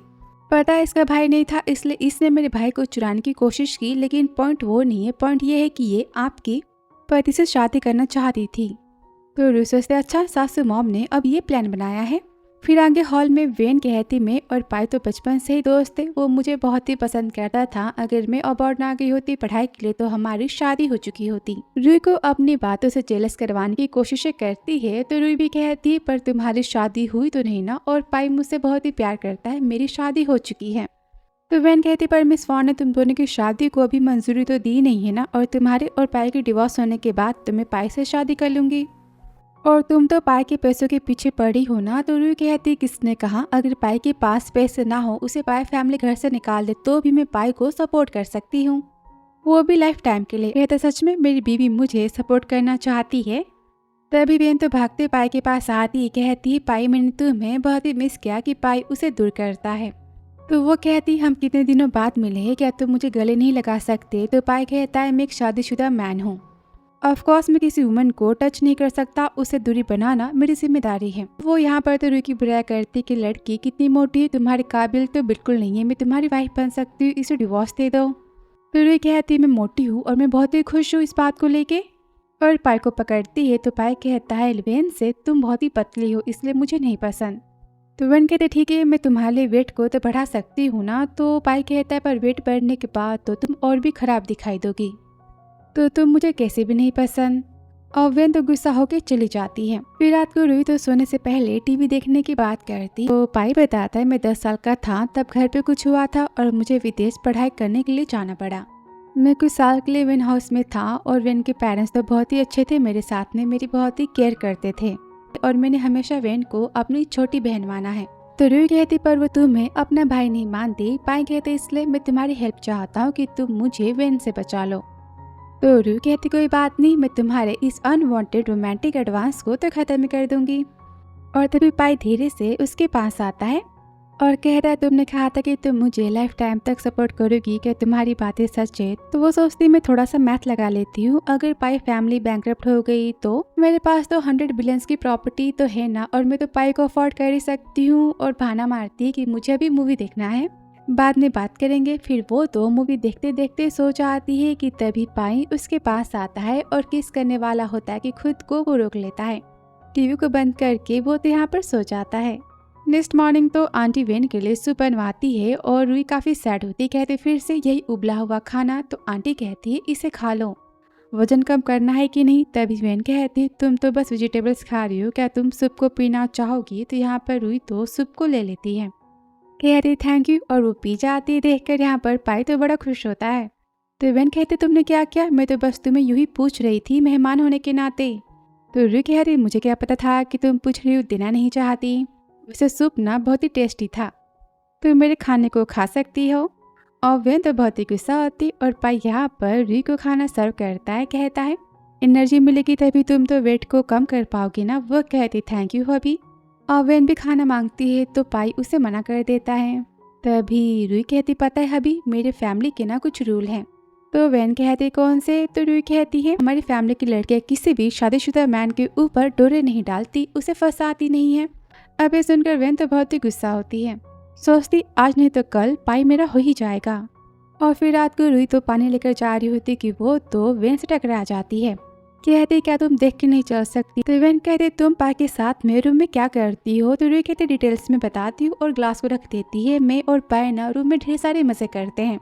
पता है इसका भाई नहीं था इसलिए इसने मेरे भाई को चुराने की कोशिश की, लेकिन पॉइंट वो नहीं है, पॉइंट ये है कि ये आपकी पति से शादी करना चाहती थी। तो रूही सोचते अच्छा सासू मॉम ने अब ये प्लान बनाया है। फिर आगे हॉल में वेन कहती मैं और पाई तो बचपन से ही दोस्त थे, वो मुझे बहुत ही पसंद करता था। अगर मैं अबॉर्ड ना गई होती पढ़ाई के लिए तो हमारी शादी हो चुकी होती। रूही को अपनी बातों से जेलस करवाने की कोशिशें करती है तो रूही भी कहती पर तुम्हारी शादी हुई तो नहीं ना, और पाई मुझसे बहुत ही प्यार करता है, मेरी शादी हो चुकी है। तो वेन कहती पर मिस वॉन ने तुम दोनों की शादी को अभी मंजूरी तो दी नहीं है ना, और तुम्हारे और पाई की डिवोर्स होने के बाद तो मैं पाई से शादी कर लूंगी और तुम तो पाई के पैसों के पीछे पड़ी हो ना। तो रूही कहती किसने कहा, अगर पाई के पास पैसे ना हो उसे पाई फैमिली घर से निकाल दे तो भी मैं पाई को सपोर्ट कर सकती हूँ, वो भी लाइफ टाइम के लिए। कहता सच में मेरी बीवी मुझे सपोर्ट करना चाहती है। तभी बेन तो भागते पाई के पास आती, कहती पाई मैंने तुम्हें बहुत ही मिस किया कि पाई उसे दूर करता है। तो वो कहती हम कितने दिनों बाद मिले हैं, क्या तुम मुझे गले नहीं लगा सकते। तो पाई कहता है मैं एक शादीशुदा मैन हूँ, ऑफकोर्स मैं किसी वुमन को टच नहीं कर सकता, उसे दूरी बनाना मेरी जिम्मेदारी है। वो यहाँ पर तो रूही की बुराई करती कि लड़की कितनी मोटी है, तुम्हारे काबिल तो बिल्कुल नहीं है, मैं तुम्हारी वाइफ बन सकती हूँ, इसे डिवोर्स दे दो। तो रूही कहती मैं मोटी हूँ और मैं बहुत ही खुश हूँ इस बात को लेके, और पाई को पकड़ती है। तो पाई कहता है वेन से तुम बहुत ही पतली हो इसलिए मुझे नहीं पसंद। तो वेन कहते ठीक है मैं तुम्हारे वेट को तो बढ़ा सकती हूँ ना। तो पाई कहता है पर वेट बढ़ने के बाद तो तुम और भी खराब दिखाई दोगी, तो तुम मुझे कैसे भी नहीं पसंद। और वेन तो गुस्सा होकर चली जाती है। फिर रात को रूही तो सोने से पहले टीवी देखने की बात करती। तो पाई बताता है मैं 10 साल का था तब घर पे कुछ हुआ था और मुझे विदेश पढ़ाई करने के लिए जाना पड़ा। मैं कुछ साल के लिए वेन हाउस में था और वेन के पेरेंट्स तो बहुत ही अच्छे थे, मेरे साथ में मेरी बहुत ही केयर करते थे और मैंने हमेशा वेन को अपनी छोटी बहन माना है। तो रूही कहती पर वो तुम्हें अपना भाई नहीं मानती। पाई कहते इसलिए मैं तुम्हारी हेल्प चाहता हूँ कि तुम मुझे वेन से बचा लो। तो रूही कहती कोई बात नहीं, मैं तुम्हारे इस अनवांटेड रोमांटिक एडवांस को तो खत्म कर दूंगी। और तभी पाई धीरे से उसके पास आता है और कहता है तुमने कहा था कि तुम मुझे लाइफ टाइम तक सपोर्ट करोगी, क्या तुम्हारी बातें सच है। तो वो सोचती मैं थोड़ा सा मैथ लगा लेती हूँ, अगर पाई फैमिली बैंकरप्ट हो गई तो मेरे पास तो 100 बिलियंस की प्रॉपर्टी तो है ना, और मैं तो पाई को अफोर्ड कर ही सकती हूँ। और बहाना मारती कि मुझे अभी मूवी देखना है, बाद में बात करेंगे। फिर वो तो मूवी देखते देखते सो जाती है कि तभी पाई उसके पास आता है और किस करने वाला होता है कि खुद को वो रोक लेता है। टीवी को बंद करके वो तो यहाँ पर सो जाता है। नेक्स्ट मॉर्निंग तो आंटी वेन के लिए सूप बनवाती है और रूही काफी सैड होती, कहते फिर से यही उबला हुआ खाना। तो आंटी कहती है इसे खा लो, वजन कम करना है कि नहीं। तभी वेन कहती तुम तो बस वेजिटेबल्स खा रही हो, क्या तुम सूप को पीना चाहोगी। तो यहाँ पर रूही तो सूप को ले लेती है, कहती थैंक यू और वो पी जाती है। देखकर यहाँ पर पाई तो बड़ा खुश होता है। तो वेन कहते तुमने क्या किया, मैं तो बस तुम्हें यूं ही पूछ रही थी मेहमान होने के नाते। तो रूही कहती मुझे क्या पता था कि तुम पूछ रही हो, देना नहीं चाहती। वैसे सूप ना बहुत ही टेस्टी था, तुम मेरे खाने को खा सकती हो। और वेन तो बहुत ही गुस्सा होती और पाई यहाँ पर रूही को खाना सर्व करता है, कहता है एनर्जी मिलेगी तभी तुम तो वेट को कम कर पाओगी ना। वो कहती थैंक यू हबी। और वेन भी खाना मांगती है तो पाई उसे मना कर देता है। तभी रूही कहती पता है हबी मेरे फैमिली के ना कुछ रूल हैं। तो वेन कहती कौन से। तो रूही कहती है हमारी फैमिली की लड़कियां किसी भी शादीशुदा मैन के ऊपर डोरे नहीं डालती, उसे फंसाती नहीं है। अब ये सुनकर वेन तो बहुत ही गुस्सा होती है, सोचती आज नहीं तो कल पाई मेरा हो ही जाएगा। और फिर रात को रूही तो पानी लेकर जा रही होती कि वो तो वेन से टकरा जाती है, कहते क्या तुम देख के नहीं चल सकती। तो वेन कहते तुम पाई के साथ मेरे रूम में क्या करती हो। तो रूही कहते डिटेल्स में बताती हूँ और ग्लास को रख देती है। मैं और पाई ना रूम में ढेर सारे मजे करते हैं,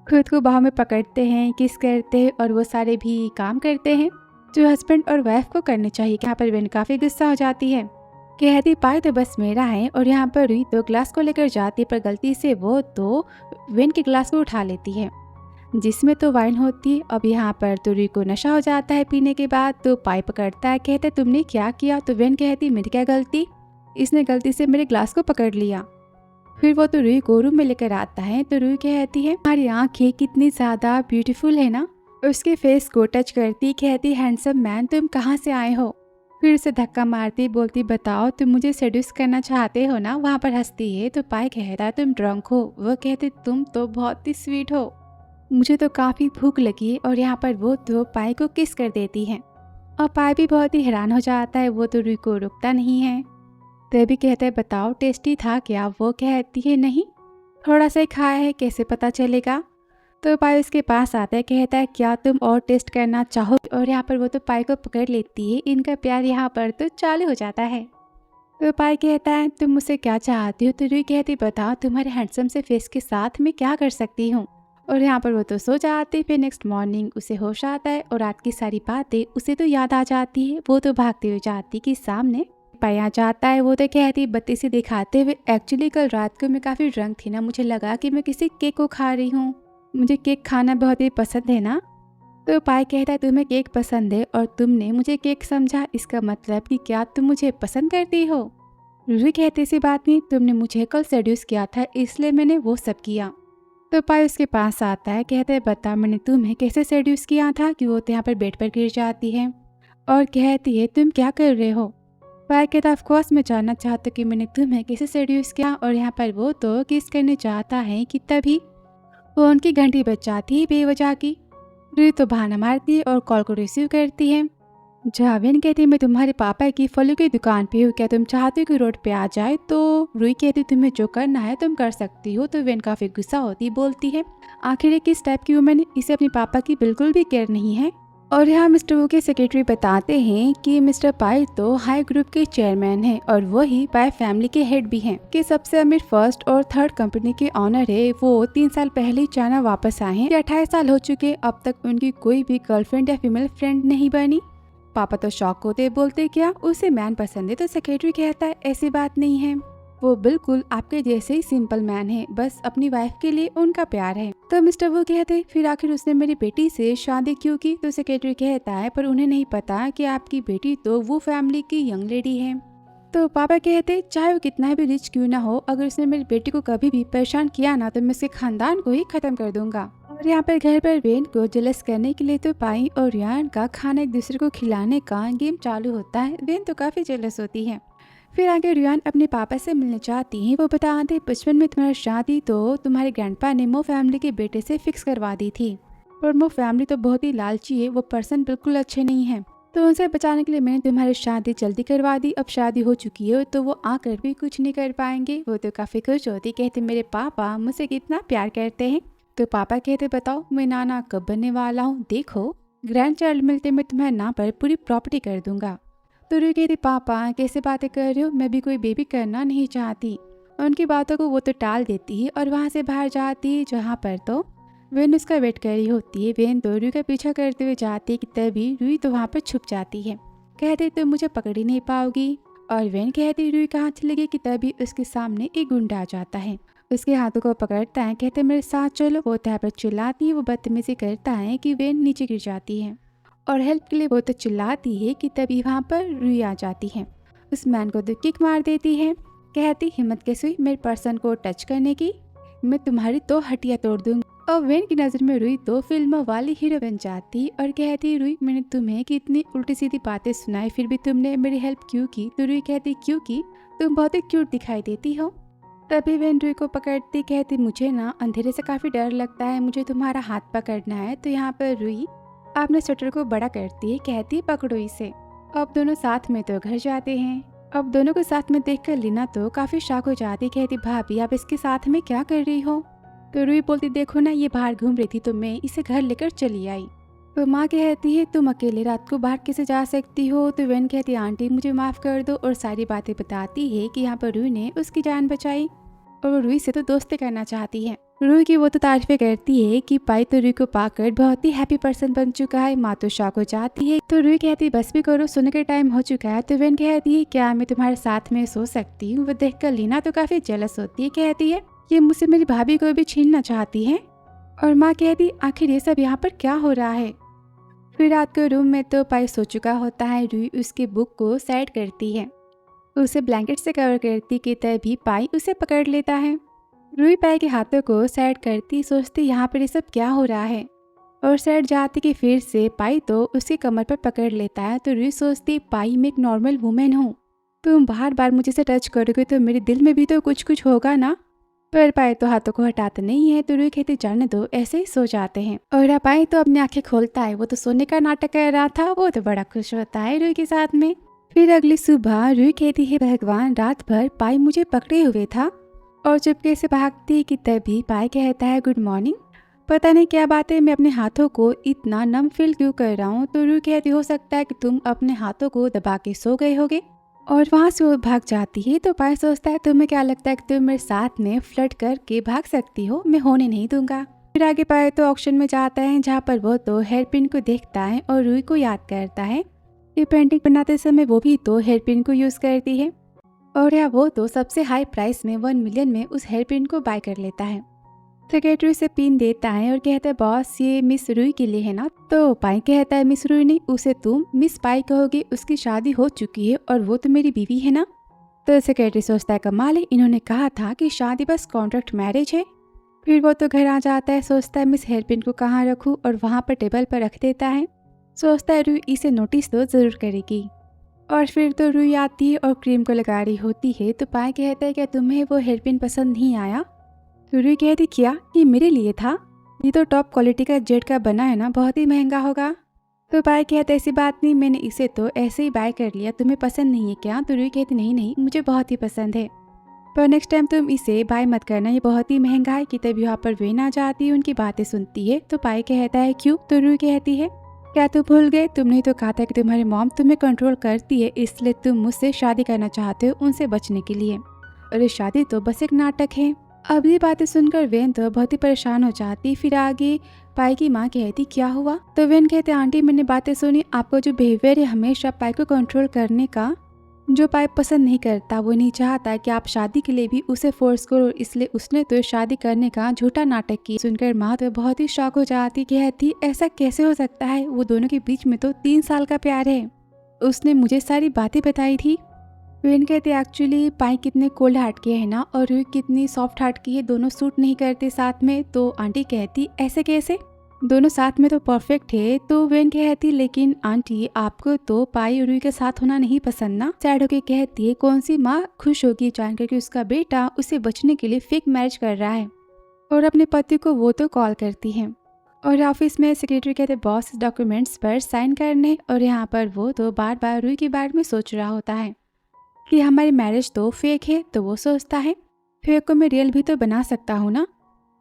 खुद को बाहों में पकड़ते हैं, किस करते हैं और वो सारे भी काम करते हैं जो हस्बैंड और वाइफ को करने चाहिए। यहाँ पर वेन काफी गुस्सा हो जाती है। कहती पाई तो बस मेरा है। और यहाँ पर रुई तो ग्लास को लेकर जाती है, पर गलती से वो तो वेन के ग्लास को उठा लेती है जिसमें तो वाइन होती है। अब यहाँ पर तो रुई को नशा हो जाता है पीने के बाद। तो पाई पकड़ता है, कहते तुमने क्या किया? तो वेन कहती मेरी क्या गलती, इसने गलती से मेरे ग्लास को पकड़ लिया। फिर वो तो रुई को रूम में लेकर आता है। तो रुई कहती है तुम्हारी आंखें कितनी ज़्यादा ब्यूटीफुल है ना। उसके फेस को टच करती, कहती हैंडसम मैन तुम कहाँ से आए हो। फिर उसे धक्का मारती, बोलती बताओ तुम मुझे सेड्यूस करना चाहते हो ना। वहाँ पर हंसती है। तो पाई कहता तुम ड्रंक हो। वो कहती तुम तो बहुत ही स्वीट हो, मुझे तो काफ़ी भूख लगी है। और यहाँ पर वो तो पाई को किस कर देती है और पाई भी बहुत ही हैरान हो जाता है। वो तो रुई को रुकता नहीं है। तभी कहता है बताओ टेस्टी था क्या। वो कहती है नहीं, थोड़ा सा ही खाया है, कैसे पता चलेगा। तो पाई उसके पास आता है, कहता है क्या तुम और टेस्ट करना चाहो। और यहाँ पर वो तो पाई को पकड़ लेती है। इनका प्यार यहाँ पर तो चालू हो जाता है। तो पाई कहता है तुम मुझसे क्या चाहती हो। तो रुई कहती बताओ तुम्हारे हैंडसम से फेस के साथ मैं क्या कर सकती हूँ। और यहाँ पर वो तो सो जाती। फिर नेक्स्ट मॉर्निंग उसे होश आता है और रात की सारी बातें उसे तो याद आ जाती है। वो तो भागते हुए जाती कि सामने पाई आ जाता है। वो तो कहती बत्ती से दिखाते हुए एक्चुअली कल रात को मैं काफ़ी ड्रंक थी ना, मुझे लगा कि मैं किसी केक को खा रही हूँ, मुझे केक खाना बहुत ही पसंद है ना। तो पाई कहता है तुम्हें केक पसंद है और तुमने मुझे केक समझा, इसका मतलब कि क्या तुम मुझे पसंद करती हो। रुई कहती ऐसी बात नहीं, तुमने मुझे कल सेड्यूस किया था इसलिए मैंने वो सब किया। तो पाई उसके पास आता है, कहता है बता मैंने तुम्हें कैसे सेड्यूस किया था। कि वो तो यहाँ पर बेड पर गिर जाती है और कहती है तुम क्या कर रहे हो। पाई कहता ऑफ कोर्स मैं जानना चाहता कि मैंने तुम्हें कैसे सेड्यूस किया। और यहाँ पर वो तो किस करने चाहता है कि तभी फोन की घंटी बज जाती है बेवजह की। रुई तो बहाना मारती है और कॉल को रिसीव करती है। जहाँ वेन कहती है मैं तुम्हारे पापा की फलों की दुकान पे हूँ, क्या तुम चाहते हो कि रोड पे आ जाए। तो रुई कहती तुम्हें जो करना है तुम कर सकती हो। तो वेन काफ़ी गुस्सा होती बोलती है आखिर ये किस टाइप की वुमेन, इसे अपने पापा की बिल्कुल भी केयर नहीं है। और यहाँ मिस्टर वू के सेक्रेटरी बताते हैं कि मिस्टर पाई तो हाई ग्रुप के चेयरमैन हैं और वही पाई फैमिली के हेड भी हैं। कि सबसे अमीर फर्स्ट और थर्ड कंपनी के ऑनर है। वो 3 साल पहले ही चाइना वापस आए हैं। 28 साल हो चुके, अब तक उनकी कोई भी गर्लफ्रेंड या फीमेल फ्रेंड नहीं बनी। पापा तो शॉक होते, बोलते क्या उसे मैन पसंद है। तो सेक्रेटरी कहता है ऐसी बात नहीं है, वो बिल्कुल आपके जैसे ही सिंपल मैन है, बस अपनी वाइफ के लिए उनका प्यार है। तो मिस्टर वो कहते फिर आखिर उसने मेरी बेटी से शादी क्यों की। तो सेक्रेटरी कहता है पर उन्हें नहीं पता कि आपकी बेटी तो वो फैमिली की यंग लेडी है। तो पापा कहते चाहे वो कितना भी रिच क्यों ना हो, अगर उसने मेरी बेटी को कभी भी परेशान किया ना तो मैं उसके खानदान को ही खत्म कर दूंगा। और यहाँ पर घर पर वेन को जेलस करने के लिए तो पाई और रियान का खाना एक दूसरे को खिलाने का गेम चालू होता है। वेन तो काफी जेलस होती है। फिर आगे रियान अपने पापा से मिलने चाहती हैं। वो बताते बचपन में तुम्हारी शादी तो तुम्हारे ग्रैंडपा ने मो फैमिली के बेटे से फिक्स करवा दी थी, पर मो फैमिली तो बहुत ही लालची है, वो पर्सन बिल्कुल अच्छे नहीं है। तो उनसे बचाने के लिए मैंने तुम्हारी शादी जल्दी करवा दी। अब शादी हो चुकी है तो वो आकर भी कुछ नहीं कर पाएंगे। वो तो काफ़ी खुश होती, कहते मेरे पापा मुझसे कितना प्यार करते हैं। तो पापा कहते बताओ मैं नाना कब बनने वाला हूँ, देखो ग्रैंड चाइल्ड मिलते मैं तुम्हारे नाम पर पूरी प्रॉपर्टी कर दूंगा। तो रुई कहती पापा कैसे बातें कर रहे हो, मैं भी कोई बेबी करना नहीं चाहती। उनकी बातों को वो तो टाल देती है और वहाँ से बाहर जाती है, जहाँ पर तो वेन उसका वेट कर रही होती है। वेन तो रुई का पीछा करते हुए जाती है कि तभी रुई तो वहाँ पर छुप जाती है। कहते तुम मुझे पकड़ ही नहीं पाओगी। और वेन कहती रुई कहाँ चली गई कि तभी उसके सामने एक गुंडा आ जाता है, उसके हाथों को पकड़ता है, कहते मेरे साथ चलो। वो यहाँ पर चिल्लाती है, वो बदतमीजी करता है कि वेन नीचे गिर जाती है और हेल्प के लिए वो तो चिल्लाती है कि तभी वहाँ पर रुई आ जाती है। उस मैन को तो किक मार देती है, कहती हिम्मत कैसे हुई मेरे पर्सन को टच करने की, मैं तुम्हारी तो हड्डियाँ तोड़ दूंगी। और वेन की नज़र में रुई तो फिल्म वाली हीरो बन जाती और कहती रुई मैंने तुम्हें कितनी उल्टी सीधी बातें सुनाई फिर भी तुमने मेरी हेल्प क्यों की। तो रुई कहती क्योंकि तुम बहुत ही क्यूट दिखाई देती हो। तभी वेन रुई को पकड़ती, कहती मुझे ना अंधेरे से काफ़ी डर लगता है, मुझे तुम्हारा हाथ पकड़ना है। तो यहाँ पर रुई अपने स्वेटर को बड़ा करती है, कहती पकड़ो इसे। अब दोनों साथ में तो घर जाते हैं। अब दोनों को साथ में देखकर लीना तो काफ़ी शॉक हो जाती, कहती भाभी आप इसके साथ में क्या कर रही हो। तो रुई बोलती देखो ना ये बाहर घूम रही थी तो मैं इसे घर लेकर चली आई। तो माँ कहती है तुम अकेले रात को बाहर कैसे जा सकती हो। तो वेन कहती आंटी मुझे माफ़ कर दो और सारी बातें बताती है कि यहाँ पर रुई ने उसकी जान बचाई और वो रुई से तो दोस्ती करना चाहती है। रूही की वो तो तारीफें करती है कि पाई तो रूही को पाकर बहुत ही हैप्पी पर्सन बन चुका है। माँ तो शॉक हो जाती है। तो रूही कहती बस भी करो, सोने का टाइम हो चुका है। तो वेन कहती है क्या मैं तुम्हारे साथ में सो सकती हूँ। वो देखकर लीना तो काफी जेलस होती है, कहती है ये मुझसे मेरी भाभी को भी छीनना चाहती है। और माँ कहती आखिर ये सब यहाँ पर क्या हो रहा है। फिर रात को रूम में तो पाई सो चुका होता है। रूही उसकी बुक को साइड करती है, उसे ब्लैंकेट से कवर करती कि तभी पाई उसे पकड़ लेता है। रूही पाई के हाथों को साइड करती, सोचती यहाँ पर ये सब क्या हो रहा है, और साइड जाती कि फिर से पाई तो उसकी कमर पर पकड़ लेता है। तो रूही सोचती पाई मैं एक नॉर्मल वुमेन हूँ, तुम बार बार मुझे से टच करोगे तो मेरे दिल में भी तो कुछ कुछ होगा ना। पर पाई तो हाथों को हटाता नहीं है। तो रूही कहती जाने दो, ऐसे ही सो जाते हैं। और पाई तो अपनी आंखें खोलता है, वो तो सोने का नाटक कर रहा था। वो तो बड़ा खुश होता है रूही के साथ में। फिर अगली सुबह रूही कहती है भगवान रात भर पाई मुझे पकड़े हुए था, और चुपके से भागती कि तभी पाई कहता है गुड मॉर्निंग। पता नहीं क्या बात है, मैं अपने हाथों को इतना नम फील क्यों कर रहा हूँ। तो रूही कहती हो सकता है कि तुम अपने हाथों को दबा के सो गए होगे, और वहाँ से वो भाग जाती है। तो पाई सोचता है तुम्हें क्या लगता है कि तुम मेरे साथ में फ्लर्ट करके भाग सकती हो, मैं होने नहीं दूंगा। फिर आगे पाई तो ऑक्शन में जाता है, जहाँ पर वो तो हेयर पिन को देखता है और रूही को याद करता है ये पेंटिंग बनाते समय वो भी तो हेयर पिन को यूज करती है, और या वो तो सबसे हाई प्राइस में 1 मिलियन में उस हेयर पिन को बाय कर लेता है। सेक्रेटरी से पिन देता है और कहता है बॉस ये मिस रूही के लिए है ना। तो पाई कहता है मिस रूही नहीं, उसे तुम मिस पाई कहोगे, उसकी शादी हो चुकी है और वो तो मेरी बीवी है ना। तो सेक्रेटरी सोचता है कमाल है, इन्होंने कहा था कि शादी बस कॉन्ट्रैक्ट मैरिज है। फिर वो तो घर आ जाता है, सोचता है मिस हेयर पिन को कहाँ रखूँ, और वहाँ पर टेबल पर रख देता है। सोचता है रूही इसे नोटिस तो जरूर करेगी। और फिर तो रूही आती है और क्रीम को लगा रही होती है। तो पाई कहता है क्या तुम्हें वो हेयर पिन पसंद नहीं आया। तो रूही कहती क्या ये मेरे लिए था, ये तो टॉप क्वालिटी का जेड का बना है ना, बहुत ही महंगा होगा। तो पाई कहता ऐसी बात नहीं, मैंने इसे तो ऐसे ही बाय कर लिया, तुम्हें पसंद नहीं है क्या। तो रूही कहती नहीं नहीं मुझे बहुत ही पसंद है, पर नेक्स्ट टाइम तुम इसे बाय मत करना, ये बहुत ही महंगा है। कि तभी यहाँ पर वेन आ जाती है, उनकी बातें सुनती है। तो पाई कहता है क्यों। तो रूही कहती है क्या तुम भूल गए, तुमने तो कहा था कि तुम्हारी मॉम तुम्हें कंट्रोल करती है, इसलिए तुम मुझसे शादी करना चाहते हो उनसे बचने के लिए, और ये शादी तो बस एक नाटक है। अब ये बातें सुनकर वेन तो बहुत ही परेशान हो जाती। फिर आगे पाई की माँ कहती क्या हुआ। तो वेन कहते आंटी मैंने बातें सुनी, आपको जो बिहेवियर है हमेशा पाई को कंट्रोल करने का, जो पाई पसंद नहीं करता, वो नहीं चाहता कि आप शादी के लिए भी उसे फोर्स करो, इसलिए उसने तो शादी करने का झूठा नाटक की। सुनकर माँ तो बहुत ही शॉक हो जाती, कहती ऐसा कैसे हो सकता है, वो दोनों के बीच में तो 3 साल का प्यार है, उसने मुझे सारी बातें बताई थी। वेन कहते एक्चुअली पाई कितने कोल्ड हार्ट के है ना, और रूही कितनी सॉफ्ट हार्ट की है, दोनों सूट नहीं करते साथ में। तो आंटी कहती ऐसे कैसे, दोनों साथ में तो परफेक्ट है। तो वेन कहती लेकिन आंटी आपको तो पाई और रूही के साथ होना नहीं पसंद ना। सैड होके कहती है कौन सी माँ खुश होगी जानकर कि उसका बेटा उसे बचने के लिए फेक मैरिज कर रहा है। और अपने पति को वो तो कॉल करती है, और ऑफिस में सेक्रेटरी कहते बॉस डॉक्यूमेंट्स पर साइन करने। और यहाँ पर वो तो बार बार रूही के बारे में सोच रहा होता है कि हमारी मैरिज तो फेक है। तो वो सोचता है फेक को मैं रियल भी तो बना सकता हूँ ना,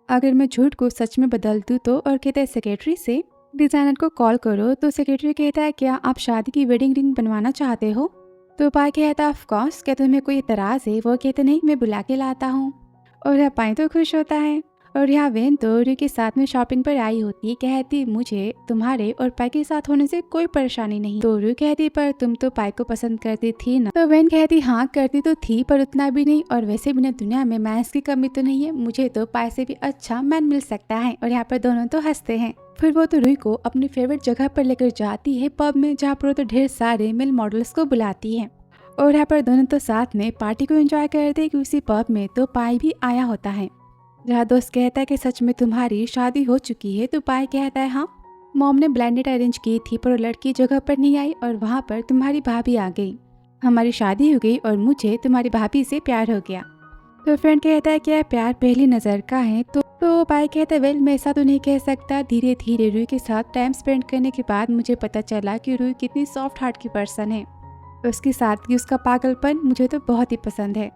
अगर मैं झूठ को सच में बदल दूँ तो। और कहता है सेक्रेटरी से डिजाइनर को कॉल करो। तो सेक्रेटरी कहता है क्या आप शादी की वेडिंग रिंग बनवाना चाहते हो। तो पाई कहता है ऑफ कोर्स, क्या तुम्हें कोई एतराज़ है। वो कहते नहीं मैं बुला के लाता हूँ। और यहाँ पाई तो खुश होता है। और यहाँ वेन तो रूही के साथ में शॉपिंग पर आई होती है, कहती मुझे तुम्हारे और पाई के साथ होने से कोई परेशानी नहीं। तो रूही कहती पर तुम तो पाई को पसंद करती थी ना। तो वेन कहती हाँ करती तो थी, पर उतना भी नहीं, और वैसे भी ना दुनिया में मैंस की कमी तो नहीं है, मुझे तो पाई से भी अच्छा मैन मिल सकता है। और यहाँ पर दोनों तो हंसते हैं। फिर वो तो रूही को अपनी फेवरेट जगह पर लेकर जाती है, पब में, जहाँ पर तो ढेर सारे मेल मॉडल्स को बुलाती है। और यहाँ पर दोनों तो साथ में पार्टी को एंजॉय करते हैं कि उसी पब में तो पाई भी आया होता है, जहाँ दोस्त कहता है कि सच में तुम्हारी शादी हो चुकी है। तो पाई कहता है हाँ मॉम ने ब्लाइंड डेट अरेंज की थी, पर वो लड़की जगह पर नहीं आई, और वहाँ पर तुम्हारी भाभी आ गई, हमारी शादी हो गई और मुझे तुम्हारी भाभी से प्यार हो गया। तो फ्रेंड कहता है क्या प्यार पहली नज़र का है। तो पाई कहता है वेल मैं ऐसा तो नहीं कह सकता, धीरे धीरे रूही के साथ टाइम स्पेंड करने के बाद मुझे पता चला कि रूही कितनी सॉफ्ट हार्ट की पर्सन है, उसकी सादगी उसका पागलपन मुझे तो बहुत ही पसंद है।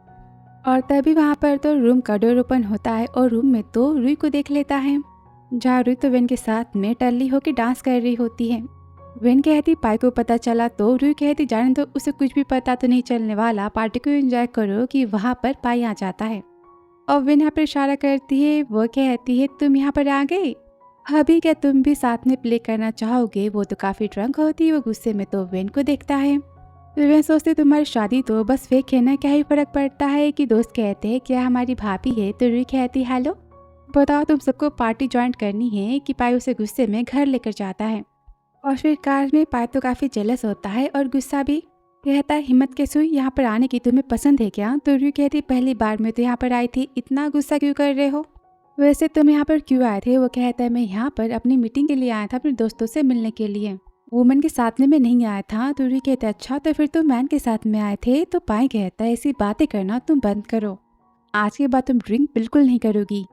और तभी वहाँ पर तो रूम का डोर ओपन होता है, और रूम में तो रूही को देख लेता है, जहाँ रूही तो वेन के साथ में टल्ली होकर डांस कर रही होती है। वेन कहती पाई को पता चला। तो रूही कहती जाने तो उसे कुछ भी पता तो नहीं चलने वाला, पार्टी को एंजॉय करो। कि वहाँ पर पाई आ जाता है। और विन यहाँ पर इशारा करती है। वो कहती है तुम यहाँ पर आ गए, अभी क्या तुम भी साथ में प्ले करना चाहोगे? वो तो काफ़ी ड्रंक होती है। वो गुस्से में तो विन को देखता है। विन सोचती तुम्हारी शादी तो बस फेक है ना, क्या ही फर्क पड़ता है कि दोस्त कहते हैं क्या हमारी भाभी है। तो रूही कहती हेलो, बताओ तुम सबको पार्टी ज्वाइन करनी है कि? पाई उसे गुस्से में घर लेकर जाता है। और फिर कार में पाई तो काफ़ी जेलस होता है और गुस्सा भी। कहता है हिम्मत कैसे हुई यहाँ पर आने की, तुम्हें पसंद है क्या? तो रूही कहती पहली बार मैं तो यहाँ पर आई थी, इतना गुस्सा क्यों कर रहे हो? वैसे तुम यहाँ पर क्यों आए थे? वो कहता है मैं यहाँ पर अपनी मीटिंग के लिए आया था, अपने दोस्तों से मिलने के लिए। वुमन के साथ में मैं नहीं आया था। तो रूही कहता है अच्छा तो फिर तुम मैन के साथ में आए थे। तो पाई कहता है ऐसी बातें करना तुम बंद करो, आज के बाद तुम ड्रिंक बिल्कुल नहीं करोगी।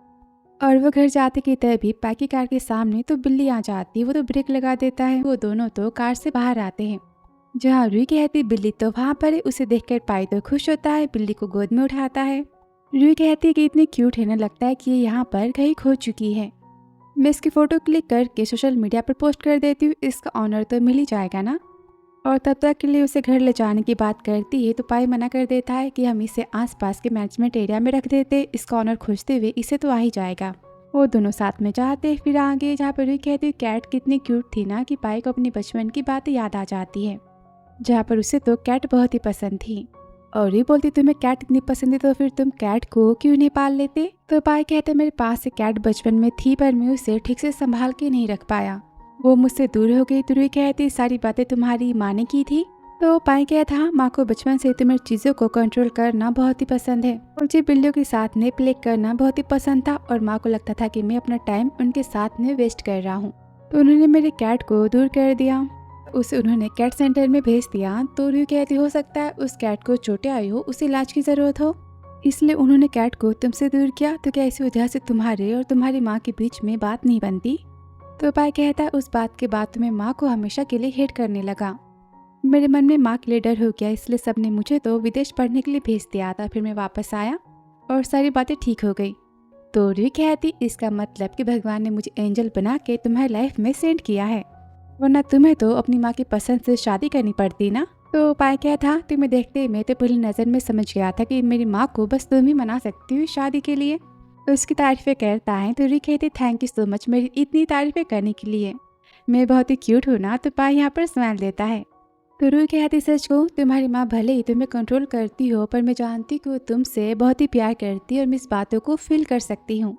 और वो घर जाते की तभी पाई की कार के सामने तो बिल्ली आ जाती है। वो तो ब्रेक लगा देता है। वो दोनों तो कार से बाहर आते हैं। जहाँ रूही कहती बिल्ली तो वहाँ पर है। उसे देखकर पाई तो खुश होता है, बिल्ली को गोद में उठाता है। रूही कहती है कि इतनी क्यूट है ना, लगता है कि ये यहाँ पर कहीं खो चुकी है। मैं इसकी फ़ोटो क्लिक करके सोशल मीडिया पर पोस्ट कर देती हूँ, इसका ऑनर तो मिल ही जाएगा ना। और तब तक के लिए उसे घर ले जाने की बात करती है तो पाई मना कर देता है कि हम इसे आसपास के मैनेजमेंट एरिया में रख देते, इसका ऑनर खोजते हुए इसे तो आ ही जाएगा। वो दोनों साथ में जाते फिर आगे, जहाँ पर रूही कहती है कैट कितनी क्यूट थी ना, कि पाई को अपनी बचपन की बातें याद आ जाती है, जहाँ पर उसे तो कैट बहुत ही पसंद थी। और ये बोलती तुम्हें कैट इतनी पसंद है तो फिर तुम कैट को क्यों नहीं पाल लेते? तो पाई कहते मेरे पास से कैट बचपन में थी पर मैं उसे ठीक से संभाल के नहीं रख पाया, वो मुझसे दूर हो गई। तो रूही कहती सारी बातें तुम्हारी माँ ने की थी। तो पाई कहता हाँ, माँ को बचपन से तुम्हें चीज़ों को कंट्रोल करना बहुत ही पसंद है, मुझे बिल्लियों के साथ में प्ले करना बहुत ही पसंद था और माँ को लगता था कि मैं अपना टाइम उनके साथ में वेस्ट कर रहा हूँ, तो उन्होंने मेरे कैट को दूर कर दिया, उसे उन्होंने कैट सेंटर में भेज दिया। तो रूही कहती हो सकता है उस कैट को चोटें आई हो, उसे इलाज की ज़रूरत हो, इसलिए उन्होंने कैट को तुमसे दूर किया। तो क्या इसी वजह से तुम्हारे और तुम्हारी माँ के बीच में बात नहीं बनती? तो पाई कहता है उस बात के बाद तुम्हें माँ को हमेशा के लिए हेट करने लगा, मेरे मन में माँ के लिए डर हो गया, इसलिए सबने मुझे तो विदेश पढ़ने के लिए भेज दिया था, फिर मैं वापस आया और सारी बातें ठीक हो गई। तो रूही कहती इसका मतलब कि भगवान ने मुझे एंजल बना के तुम्हारी लाइफ में सेंड किया है, वरना तुम्हें तो अपनी माँ की पसंद से शादी करनी पड़ती ना। तो पाई क्या था तुम्हें देखते मैं तो पहली नज़र में समझ गया था कि मेरी माँ को बस तुम ही मना सकती हो शादी के लिए। उसकी तारीफें करता है तो रूही कहती थैंक यू सो मच मेरी इतनी तारीफें करने के लिए, मैं बहुत ही क्यूट हूँ ना। तो पाई यहाँ पर स्माइल देता है। तो रूही कहती सच को तुम्हारी माँ भले ही तुम्हें कंट्रोल करती हो पर मैं जानती कि वो तुमसे बहुत ही प्यार करती है और मैं इस बातों को फील कर सकती हूँ,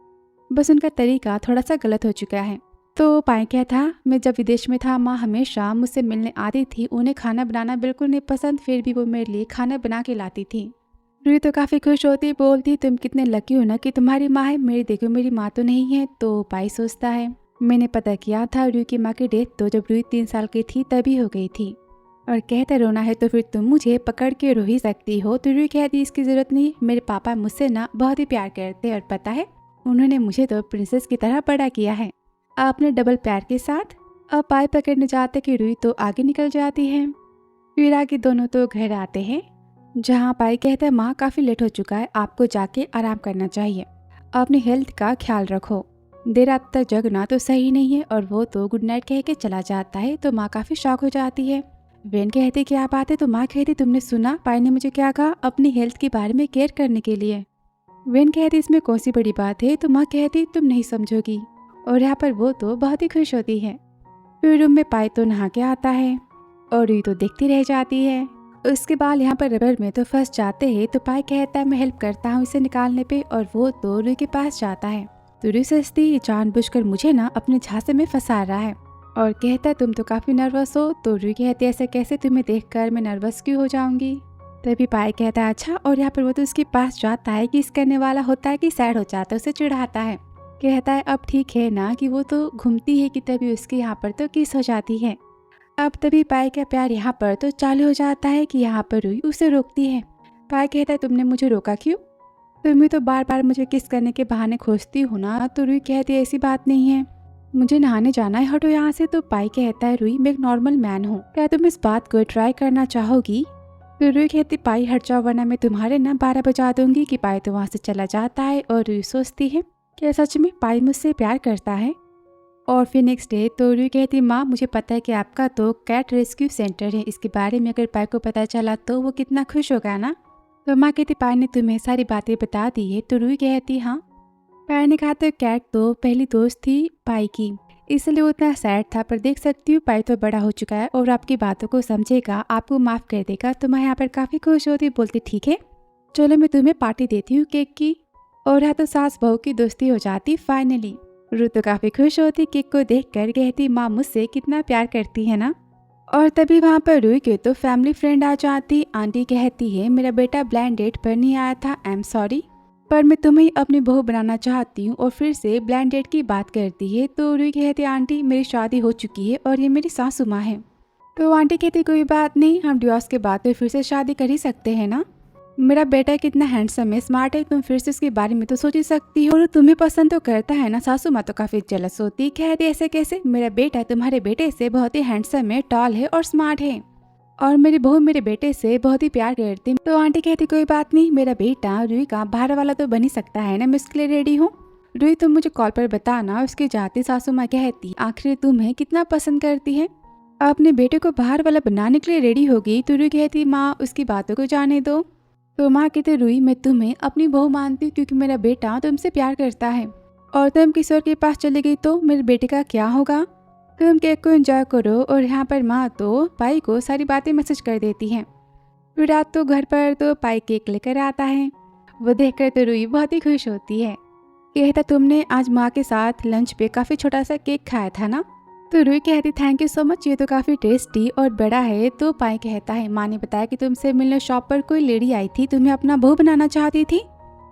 बस उनका तरीका थोड़ा सा गलत हो चुका है। तो पाई क्या था मैं जब विदेश में था माँ हमेशा मुझसे मिलने आती थी, उन्हें खाना बनाना बिल्कुल नहीं पसंद, फिर भी वो मेरे लिए खाना बना के लाती थी। रूही तो काफ़ी खुश होती, बोलती तुम कितने लकी हो ना कि तुम्हारी माँ है, मेरी देखो मेरी माँ तो नहीं है। तो पाई सोचता है मैंने पता किया था रूही की माँ की डेथ तो जब रूही 3 साल की थी तभी हो गई थी, और कहता रोना है तो फिर तुम मुझे पकड़ के रो ही सकती हो। तो रूही कहती इसकी ज़रूरत नहीं, मेरे पापा मुझसे ना बहुत ही प्यार करते और पता है उन्होंने मुझे तो प्रिंसेस की तरह बड़ा किया है, अपने डबल प्यार के साथ। अब पाई पकड़ने जाते कि रूही तो आगे निकल जाती है। फिर आगे दोनों तो घर आते हैं, जहाँ पाई कहता है माँ काफ़ी लेट हो चुका है, आपको जाके आराम करना चाहिए, अपनी हेल्थ का ख्याल रखो, देर रात तक जगना तो सही नहीं है। और वो तो गुड नाइट कह के चला जाता है। तो माँ काफ़ी शॉक हो जाती है। वेन कहती क्या बात है? तो माँ कहती तुमने सुना पाई ने मुझे क्या कहा, अपनी हेल्थ के बारे में केयर करने के लिए। वेन कहती इसमें कौन सी बड़ी बात है? तो माँ कहती तुम नहीं समझोगी। और यहाँ पर वो तो बहुत ही खुश होती है। फिर रूम में पाई तो नहा के आता है और रूही तो देखती रह जाती है। उसके बाद यहाँ पर रबर में तो फंस जाते हैं। तो पाई कहता है मैं हेल्प करता हूँ इसे निकालने पे, और वो तो रूही के पास जाता है। तो रूही सोचती ये जानबूझकर मुझे ना अपने झांसे में फंसा रहा है, और कहता है तुम तो काफ़ी नर्वस हो। तो रूही कहती है ऐसे कैसे, तुम्हें देखकर मैं नर्वस क्यों हो जाऊंगी? तभी पाई कहता है अच्छा। और यहाँ पर वो तो उसके पास जाता है, किस करने वाला होता है कि सैड हो जाता है, उसे चिढ़ाता है, कहता है अब ठीक है ना, कि वो तो घूमती है कि तभी उसके यहाँ पर तो किस हो जाती है। अब तभी पाई का प्यार यहाँ पर तो चालू हो जाता है कि यहाँ पर रूही उसे रोकती है। पाई कहता है तुमने मुझे रोका क्यों? तुम्हें तो बार बार मुझे किस करने के बहाने खोजती हो ना। तो रूही कहती है ऐसी बात नहीं है, मुझे नहाने जाना है, हटो यहाँ से। तो पाई कहता है रूही मैं एक नॉर्मल मैन हूँ, क्या तुम इस बात को ट्राई करना चाहोगी? तो रूही कहती पाई हट जाओ वरना मैं तुम्हारे ना 12 बजा दूंगी। कि पाई तो वहाँ से चला जाता है। और रूही सोचती है क्या सच में पाई मुझसे प्यार करता है? और फिर नेक्स्ट डे तो रूही कहती माँ मुझे पता है कि आपका तो कैट रेस्क्यू सेंटर है, इसके बारे में अगर पाई को पता चला तो वो कितना खुश होगा ना। तो माँ कहती पाई ने तुम्हें सारी बातें बता दी है? तो रूही कहती हाँ। पाई ने कहा तो कैट तो पहली दोस्त थी पाई की, इसलिए वो इतना सैड था, पर देख सकती हूँ पाई तो बड़ा हो चुका है और आपकी बातों को समझेगा, आपको माफ़ कर देगा। तो मैं यहाँ पर काफ़ी खुश होती, बोलती ठीक है चलो मैं तुम्हें पार्टी देती हूँ केक की। और यहाँ तो सास बहू की दोस्ती हो जाती फाइनली। रूही तो काफ़ी खुश होती केक को देख कर, कहती माँ मुझसे कितना प्यार करती है ना। और तभी वहाँ पर रूही के तो फैमिली फ्रेंड आ जाती। आंटी कहती है मेरा बेटा ब्लाइंड डेट पर नहीं आया था, आई एम सॉरी, पर मैं तुम्हें अपनी बहू बनाना चाहती हूँ। और फिर से ब्लाइंड डेट की बात करती है। तो रूही कहती आंटी मेरी शादी हो चुकी है और ये मेरी सासू माँ है। तो आंटी कहती कोई बात नहीं, हम डिवोर्स के बाद फिर से शादी कर ही सकते हैं ना। मेरा बेटा कितना हैंडसम है, स्मार्ट है, तुम फिर से उसके बारे में तो सोच ही सकती हो। और तुम्हें पसंद तो करता है ना। सासू माँ तो काफी जेलस होती, कहती ऐसे कैसे, मेरा बेटा तुम्हारे बेटे से बहुत ही हैंडसम है, टॉल है और स्मार्ट है, और मेरी बहू मेरे बेटे से बहुत ही प्यार करती। तो आंटी कहती कोई बात नहीं, मेरा बेटा रूही का बाहर वाला तो बन ही सकता है ना, मैं उसके लिए रेडी हूँ। रूही तुम मुझे कॉल पर बताना। उसके जाती सासू माँ कहती आखिर तुम्हें कितना पसंद करती है, अपने बेटे को बाहर वाला बनाने के लिए रेडी होगी। तो रूही कहती माँ उसकी बातों को जाने दो। तो माँ कहती रूही मैं तुम्हें अपनी बहू मानती हूँ क्योंकि मेरा बेटा तुमसे प्यार करता है, और तुम किसी और के पास चली गई तो मेरे बेटे का क्या होगा। तुम केक को एंजॉय करो। और यहाँ पर माँ तो पाई को सारी बातें मैसेज कर देती हैं। फिर रात तो घर पर तो पाई केक लेकर आता है। वो देखकर तो रूही बहुत ही खुश होती है, कहता तुमने आज माँ के साथ लंच पे काफ़ी छोटा सा केक खाया था ना। तो रूही कहती थैंक यू सो मच, ये तो काफ़ी टेस्टी और बड़ा है। तो पाई कहता है माँ ने बताया कि तुमसे मिलने शॉप पर कोई लेडी आई थी, तुम्हें अपना बहू बनाना चाहती थी,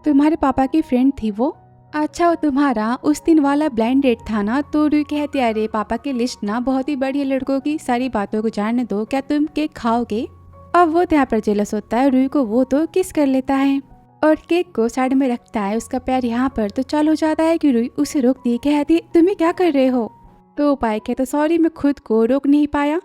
तुम्हारे पापा की फ्रेंड थी वो। अच्छा वो तुम्हारा उस दिन वाला ब्लाइंड डेट था ना। तो रूही कहती अरे पापा की लिस्ट ना बहुत ही बड़ी है लड़कों की, सारी बातों को जानने दो, क्या तुम केक खाओगे। अब वो यहाँ पर जेलस होता है, रूही को वो तो किस कर लेता है और केक को साइड में रखता है। उसका प्यार यहाँ पर तो चालू हो जाता है कि रूही उसे रोकती है, कहती तुम्हें क्या कर रहे हो। तो पाई कहता सॉरी मैं खुद को रोक नहीं पाया।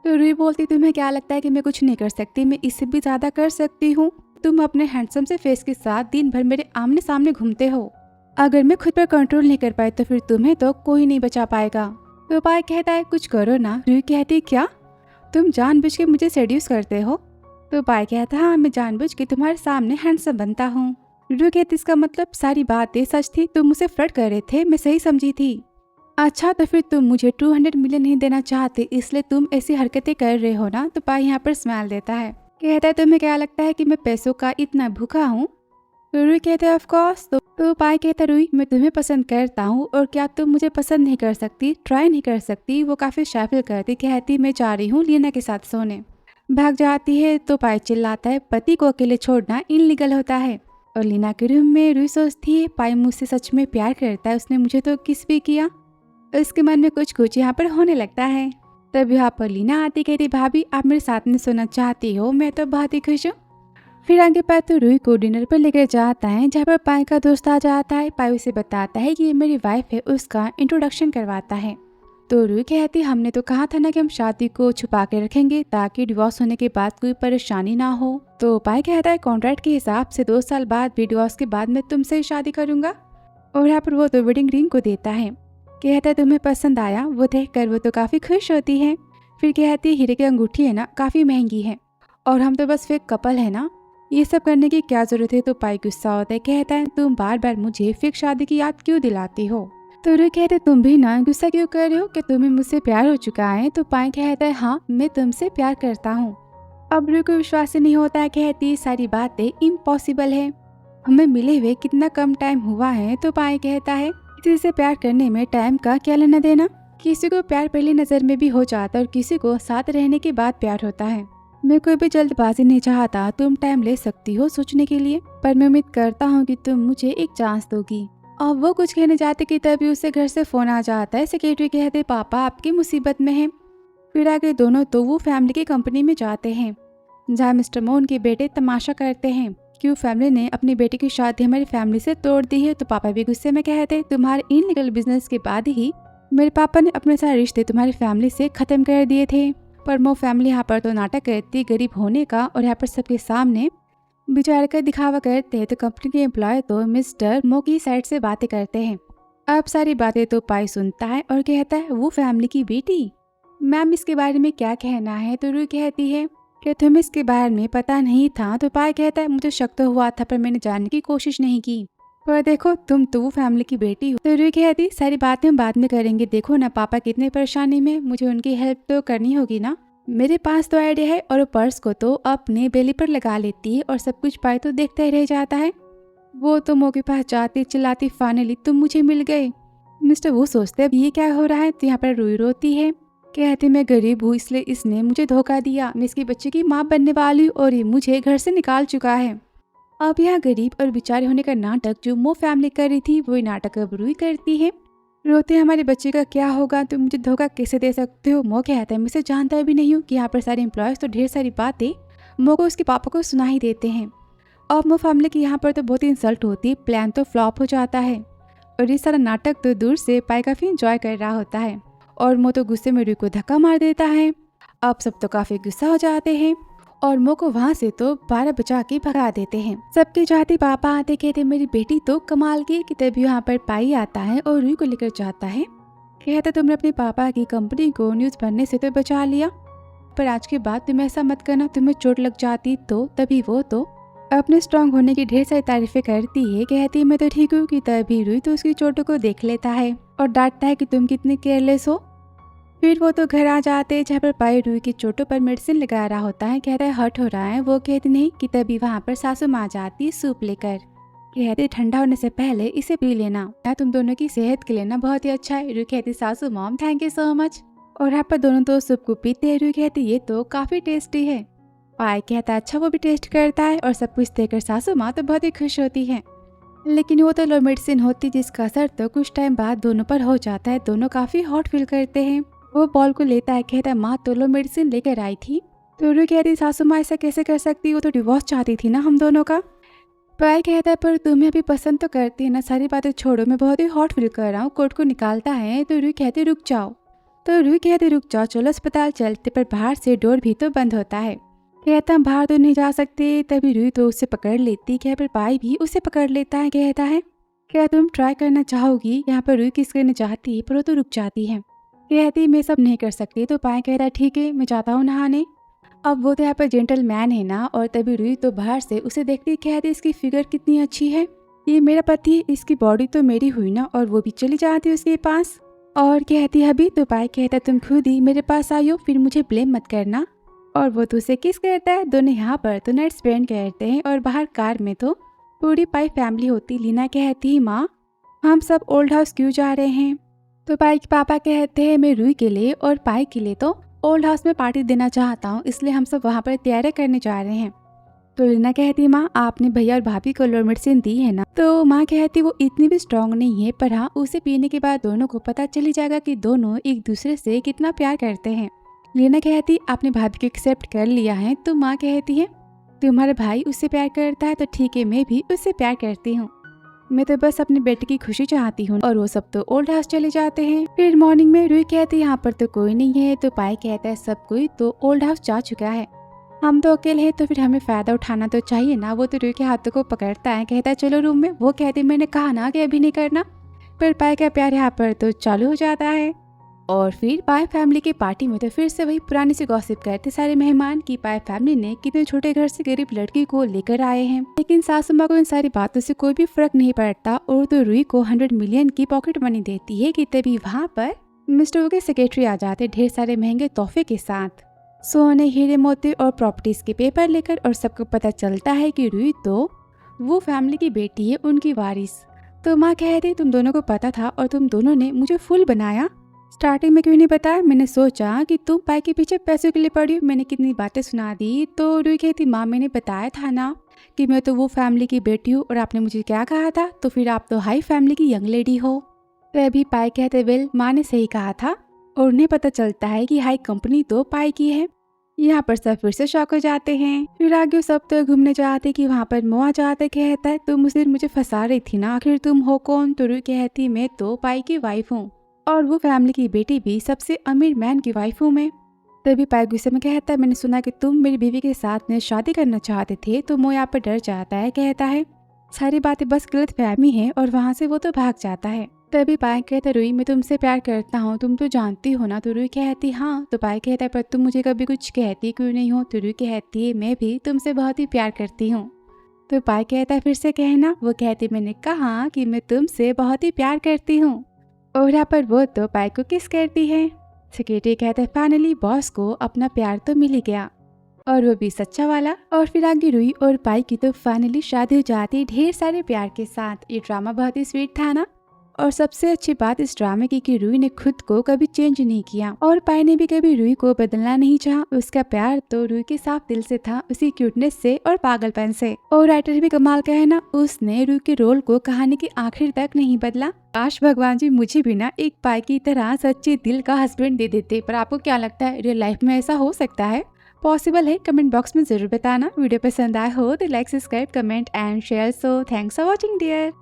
तो रूही बोलती तुम्हें क्या लगता है कि मैं कुछ नहीं कर सकती, मैं इससे भी ज्यादा कर सकती हूँ। तुम अपने हैंडसम से फेस के साथ दिन भर मेरे आमने सामने घूमते हो, अगर मैं खुद पर कंट्रोल नहीं कर पाई तो फिर तुम्हें तो कोई नहीं बचा पाएगा। तो पाई कहता है कुछ करो ना। रूही कहती क्या तुम जानबूझ के मुझे सेड्यूस करते हो। तो पाई कहता हाँ मैं जानबूझ के तुम्हारे सामने हैंडसम बनता हूँ। रूही कहती इसका मतलब सारी बातें सच थी, तुम मुझसे फ्लर्ट कर रहे थे, मैं सही समझी थी। अच्छा तो फिर तुम मुझे 200 मिलियन नहीं देना चाहते, इसलिए तुम ऐसी हरकतें कर रहे हो ना। तो पाई यहाँ पर स्माइल देता है, कहता है तुम्हें क्या लगता है कि मैं पैसों का इतना भूखा हूँ। तो रूही कहते हैं ऑफ कोर्स। तो पाई कहता रूही मैं तुम्हें पसंद करता हूँ और क्या तुम मुझे पसंद नहीं कर सकती, ट्राई नहीं कर सकती। वो काफी शाफिल करती, कहती मैं जा रही हूँ लीना के साथ सोने। भाग जाती है। तो पाई चिल्लाता है पति को अकेले छोड़ना इनलीगल होता है। और लीना के रूम में रूही सोचती है पाई मुझसे सच में प्यार करता है, उसने मुझे तो किस भी किया। उसके मन में कुछ कुछ यहाँ पर होने लगता है। तब यहाँ पर लीना आती, कहती भाभी आप मेरे साथ में सोना चाहती हो, मैं तो बहुत ही खुश हूँ। फिर आगे पाई तो रूही को डिनर पर लेकर जाता है, जहाँ पर पाई का दोस्त आ जाता है। पाई उसे बताता है कि ये मेरी वाइफ है, उसका इंट्रोडक्शन करवाता है। तो रूही कहती हमने तो कहा था ना कि हम शादी को छुपा के रखेंगे ताकि डिवोर्स होने के बाद कोई परेशानी ना हो। तो पाई कहता है कॉन्ट्रैक्ट के हिसाब से 2 साल बाद भी डिवोर्स के बाद मैं तुमसे ही शादी करूंगा। और यहाँ पर वो तो वेडिंग रिंग को देता है, कहता है तुम्हें पसंद आया। वो देखकर वो तो काफी खुश होती है। फिर कहती है हीरे की अंगूठी है ना, काफी महंगी है और हम तो बस फेक कपल है ना, ये सब करने की क्या जरूरत है। तो पाई गुस्सा होता है, कहता है तुम बार बार मुझे फेक शादी की याद क्यों दिलाती हो। तो रूही कहते तुम भी ना गुस्सा क्यों कर रहे हो कि तुम्हें मुझसे प्यार हो चुका है। तो पाई कहता है हाँ मैं तुमसे प्यार करता हूँ। अब रूही को विश्वास ही नहीं होता है, कहती सारी बातें इम्पॉसिबल है, हमें मिले हुए कितना कम टाइम हुआ है। तो पाई कहता है किसी से प्यार करने में टाइम का क्या लेना देना, किसी को प्यार पहली नजर में भी हो जाता है और किसी को साथ रहने के बाद प्यार होता है। मैं कोई भी जल्दबाजी नहीं चाहता, तुम टाइम ले सकती हो सोचने के लिए, पर मैं उम्मीद करता हूँ कि तुम मुझे एक चांस दोगी। और वो कुछ कहने जाते कि तभी उसे घर से फोन आ जाता है। सेक्रेटरी कहते पापा आपकी मुसीबत में है। फिर आगे दोनों तो वो फैमिली की कंपनी में जाते हैं, जहाँ मिस्टर मोहन के बेटे तमाशा करते हैं क्यों फैमिली ने अपनी बेटी की शादी हमारी फैमिली से तोड़ दी है। तो पापा भी गुस्से में कहते तुम्हारे इनलीगल बिजनेस के बाद ही मेरे पापा ने अपने सारे रिश्ते तुम्हारी फैमिली से खत्म कर दिए थे। पर वो फैमिली यहाँ पर तो नाटक करती गरीब होने का और यहाँ पर सबके सामने बेचारे का दिखावा करते हैं। तो कंपनी के एम्प्लॉय तो मिस्टर मो की साइड से बातें करते हैं। अब सारी बातें तो पाई सुनता है और कहता है वो फैमिली की बेटी, मैम इसके बारे में क्या कहना है। तो रूही कहती है क्या तुम्हें इसके बारे में पता नहीं था? तो पाई कहता है मुझे शक तो हुआ था पर मैंने जानने की कोशिश नहीं की। पर देखो तुम तो वो फैमिली की बेटी हो। तो रूही कहती सारी बातें हम बाद में करेंगे, देखो ना पापा कितने परेशानी में, मुझे उनकी हेल्प तो करनी होगी ना। मेरे पास तो आइडिया है। और पर्स को तो अपने बेली पर लगा लेती है और सब कुछ पाई तो देखता ही रह जाता है। वो तो मो के पास जाती चिल्लाती फाइनली तुम मुझे मिल गए। मिस्टर वो सोचते अब ये क्या हो रहा है। तो यहाँ पर रूही रोती है, कहती मैं गरीब हूँ इसलिए इसने मुझे धोखा दिया, मैं इसके बच्चे की माँ बनने वाली हूँ और ये मुझे घर से निकाल चुका है। अब यहाँ गरीब और बेचारे होने का नाटक जो मो फैमिली कर रही थी वही नाटक अब रूही करती है। रोते हमारे बच्चे का क्या होगा, तुम मुझे धोखा कैसे दे सकते हो। मो कहता है मैं इसे जानता भी नहीं हूँ कि यहाँ पर सारे एम्प्लॉयज तो ढेर सारी बातें मो को उसके पापा को सुना ही देते हैं। अब मो फैमिली की यहाँ पर तो बहुत ही इंसल्ट होती है, प्लान तो फ्लॉप हो जाता है और ये सारा नाटक तो दूर से पाई काफी इंजॉय कर रहा होता है और मो तो गुस्से में रूही को धक्का मार देता है। अब सब तो काफी गुस्सा हो जाते हैं और मो को वहाँ से तो 12 बचा के भगा देते हैं। सबके चाहते पापा आते कहते मेरी बेटी तो कमाल की, कि तभी यहाँ पर पाई आता है और रूही को लेकर जाता है। कहता तुमने अपने पापा की कंपनी को न्यूज बनने से तो बचा लिया, पर आज के बाद तुम ऐसा मत करना, तुम्हें चोट लग जाती तो। तभी वो तो अपने स्ट्रांग होने की ढेर सारी तारीफें करती है, कहती मैं तो ठीक हूँ। कि तभी रूही तो उसकी चोटों को देख लेता है और डांटता है कि तुम कितने केयरलेस हो। फिर वो तो घर आ जाते हैं जहाँ पर पाई रूही की चोटों पर मेडिसिन लगा रहा होता है, कहता है हर्ट हो रहा है। वो कहती नहीं। कि तभी वहाँ पर सासू माँ जाती सूप लेकर, कहते ठंडा होने से पहले इसे पी लेना, तुम दोनों की सेहत के लिए ना बहुत ही अच्छा है। रूही कहती सासू mom thank you so much. और यहाँ पर दोनों तो सूप को पीते हैं। रूही कहती ये तो काफी टेस्टी है। पाई कहता अच्छा वो भी टेस्ट करता है और सब कुछ देखकर सासू माँ तो बहुत ही खुश होती है। लेकिन वो तो लो मेडिसिन होती जिसका असर तो कुछ टाइम बाद दोनों पर हो जाता है। दोनों काफी हॉट फील करते हैं। वो बॉल को लेता है, कहता है माँ तो लो मेडिसिन लेकर आई थी। तो रूही कहती सासू माँ ऐसा कैसे कर सकती, वो तो डिवोर्स चाहती थी ना हम दोनों का। पाई कहता है पर तुम्हें अभी पसंद तो करती है ना, सारी बातें छोड़ो, मैं बहुत ही हॉट फील कर रहा हूँ। कोर्ट को निकालता है तो रूही कहती रुक जाओ। तो रूही कहती रुक जाओ चलो अस्पताल चलते, पर बाहर से डोर भी तो बंद होता है। कहता हम बाहर तो नहीं जा सकते। तभी रूही तो उसे पकड़ लेती है, पर पाई भी उसे पकड़ लेता है। कहता है क्या तुम ट्राई करना चाहोगी। यहाँ पर रूही किस करने चाहती है पर वो तो रुक जाती है, कहती मैं सब नहीं कर सकती। तो पाई कहता है ठीक है मैं जाता हूँ नहाने। अब वो तो यहाँ पर जेंटलमैन है ना। और तभी रूही तो बाहर से उसे देखती, कहती इसकी फिगर कितनी अच्छी है, ये मेरा पति है, इसकी बॉडी तो मेरी हुई ना। और वो भी चली जाती है उसके पास और कहती अभी। तो पाई कहता तुम खुद ही मेरे पास आई हो, फिर मुझे ब्लेम मत करना। और वो तो उसे किस करता है। दोनों यहाँ पर तो नाइट स्पेंड करते हैं और बाहर कार में तो पूरी पाई फैमिली होती। लीना कहती माँ हम सब ओल्ड हाउस क्यों जा रहे हैं। तो पाई के पापा कहते हैं मैं रूही के लिए और पाई के लिए तो ओल्ड हाउस में पार्टी देना चाहता हूँ, इसलिए हम सब वहाँ पर तैयारी करने जा रहे हैं। तो लीना कहती माँ आपने भैया और भाभी को लो मेडिसिन दी है ना। तो माँ कहती वो इतनी भी स्ट्रांग नहीं है, पर हाँ उसे पीने के बाद दोनों को पता चली जाएगा कि दोनों एक दूसरे से कितना प्यार करते हैं। लीना कहती आपने भाभी को एक्सेप्ट कर लिया है। तो माँ कहती है तुम्हारा भाई उससे प्यार करता है तो ठीक है मैं भी उससे प्यार करती हूँ, मैं तो बस अपने बेटे की खुशी चाहती हूँ। और वो सब तो ओल्ड हाउस चले जाते हैं। फिर मॉर्निंग में रूही कहती यहाँ पर तो कोई नहीं है। तो पाई कहता है सब कोई तो ओल्ड हाउस जा चुका है, हम तो अकेले हैं, तो फिर हमें फायदा उठाना तो चाहिए ना। वो तो रूही के हाथों को पकड़ता है, कहता है चलो रूम में। वो कहती मैंने कहा ना कि अभी नहीं करना। फिर पाई का प्यार यहाँ पर तो चालू हो जाता है। और फिर पाई फैमिली की पार्टी में तो फिर से वही पुरानी सी गॉसिप करते सारे मेहमान की पाई फैमिली ने कितने छोटे घर से गरीब लड़की को लेकर आए हैं। लेकिन सासू माँ को इन सारी बातों से कोई भी फर्क नहीं पड़ता और तो रूही को 100 मिलियन की पॉकेट मनी देती है। कि तभी वहाँ पर मिस्टर वो के सेक्रेटरी आ जाते ढेर सारे महंगे तोहफे के साथ, सोने हीरे मोती और प्रॉपर्टीज के पेपर लेकर। और सबको पता चलता है कि रूही तो वो फैमिली की बेटी है, उनकी वारिस। तो माँ कहती तुम दोनों को पता था और तुम दोनों ने मुझे फूल बनाया, स्टार्टिंग में क्यों नहीं बताया। मैंने सोचा कि तुम पाई के पीछे पैसों के लिए पड़ी हो, मैंने कितनी बातें सुना दी। तो रूही कहती माँ मैंने बताया था ना कि मैं तो वो फैमिली की बेटी हूँ और आपने मुझे क्या कहा था। तो फिर आप तो हाई फैमिली की यंग लेडी हो। तो अभी पाई कहते वेल माँ ने सही कहा था। और उन्हें पता चलता है कि हाई कंपनी तो पाई की है। यहाँ पर सब फिर से शॉक हो जाते हैं। फिर आगे सब तो घूमने जाते कि वहाँ पर मोआ जाते, कहता है तुम उस दिन मुझे फंसा रही थी ना, आखिर तुम हो कौन। तो रूही कहती मैं तो पाई की वाइफ हूँ और वो फैमिली की बेटी भी सबसे अमीर मैन की वाइफ हूँ मैं। तभी पाई गुस्से में कहता है मैंने सुना कि तुम मेरी बीवी के साथ में शादी करना चाहते थे। तो मो यहाँ पर डर जाता है, कहता है सारी बातें बस गलत फहमी है और वहाँ से वो तो भाग जाता है। तभी पाई कहता रुई मैं तुमसे प्यार करता हूँ, तुम तो जानती हो ना। तो रुई कहती हाँ। तो पाई कहता पर तुम मुझे कभी कुछ कहती क्यों नहीं हो। तो रुई कहती है मैं भी तुमसे बहुत ही प्यार करती हूँ। तो पाई कहता फिर से कहना। वो कहती मैंने कहा कि मैं तुमसे बहुत ही प्यार करती हूँ। और यहाँ पर वो तो पाई को किस करती है। सेक्रेटरी कहता है फाइनली बॉस को अपना प्यार तो मिल ही गया, और वो भी सच्चा वाला। और फिर आगे रुई और पाई की तो फाइनली शादी हो जाती है ढेर सारे प्यार के साथ। ये ड्रामा बहुत ही स्वीट था ना। और सबसे अच्छी बात इस ड्रामे की कि रुई ने खुद को कभी चेंज नहीं किया और पाई ने भी कभी रुई को बदलना नहीं चाहा। उसका प्यार तो रुई के साफ दिल से था, उसकी क्यूटनेस से और पागलपन से। और राइटर भी कमाल का है ना, उसने रुई के रोल को कहानी के आखिर तक नहीं बदला। काश भगवान जी मुझे भी ना एक पाई की तरह सच्चे दिल का हस्बैंड दे देते। पर आपको क्या लगता है रियल लाइफ में ऐसा हो सकता है? पॉसिबल है? कमेंट बॉक्स में जरूर बताना। वीडियो पसंद आया हो तो like, subscribe, comment and share. So thanks for watching dear.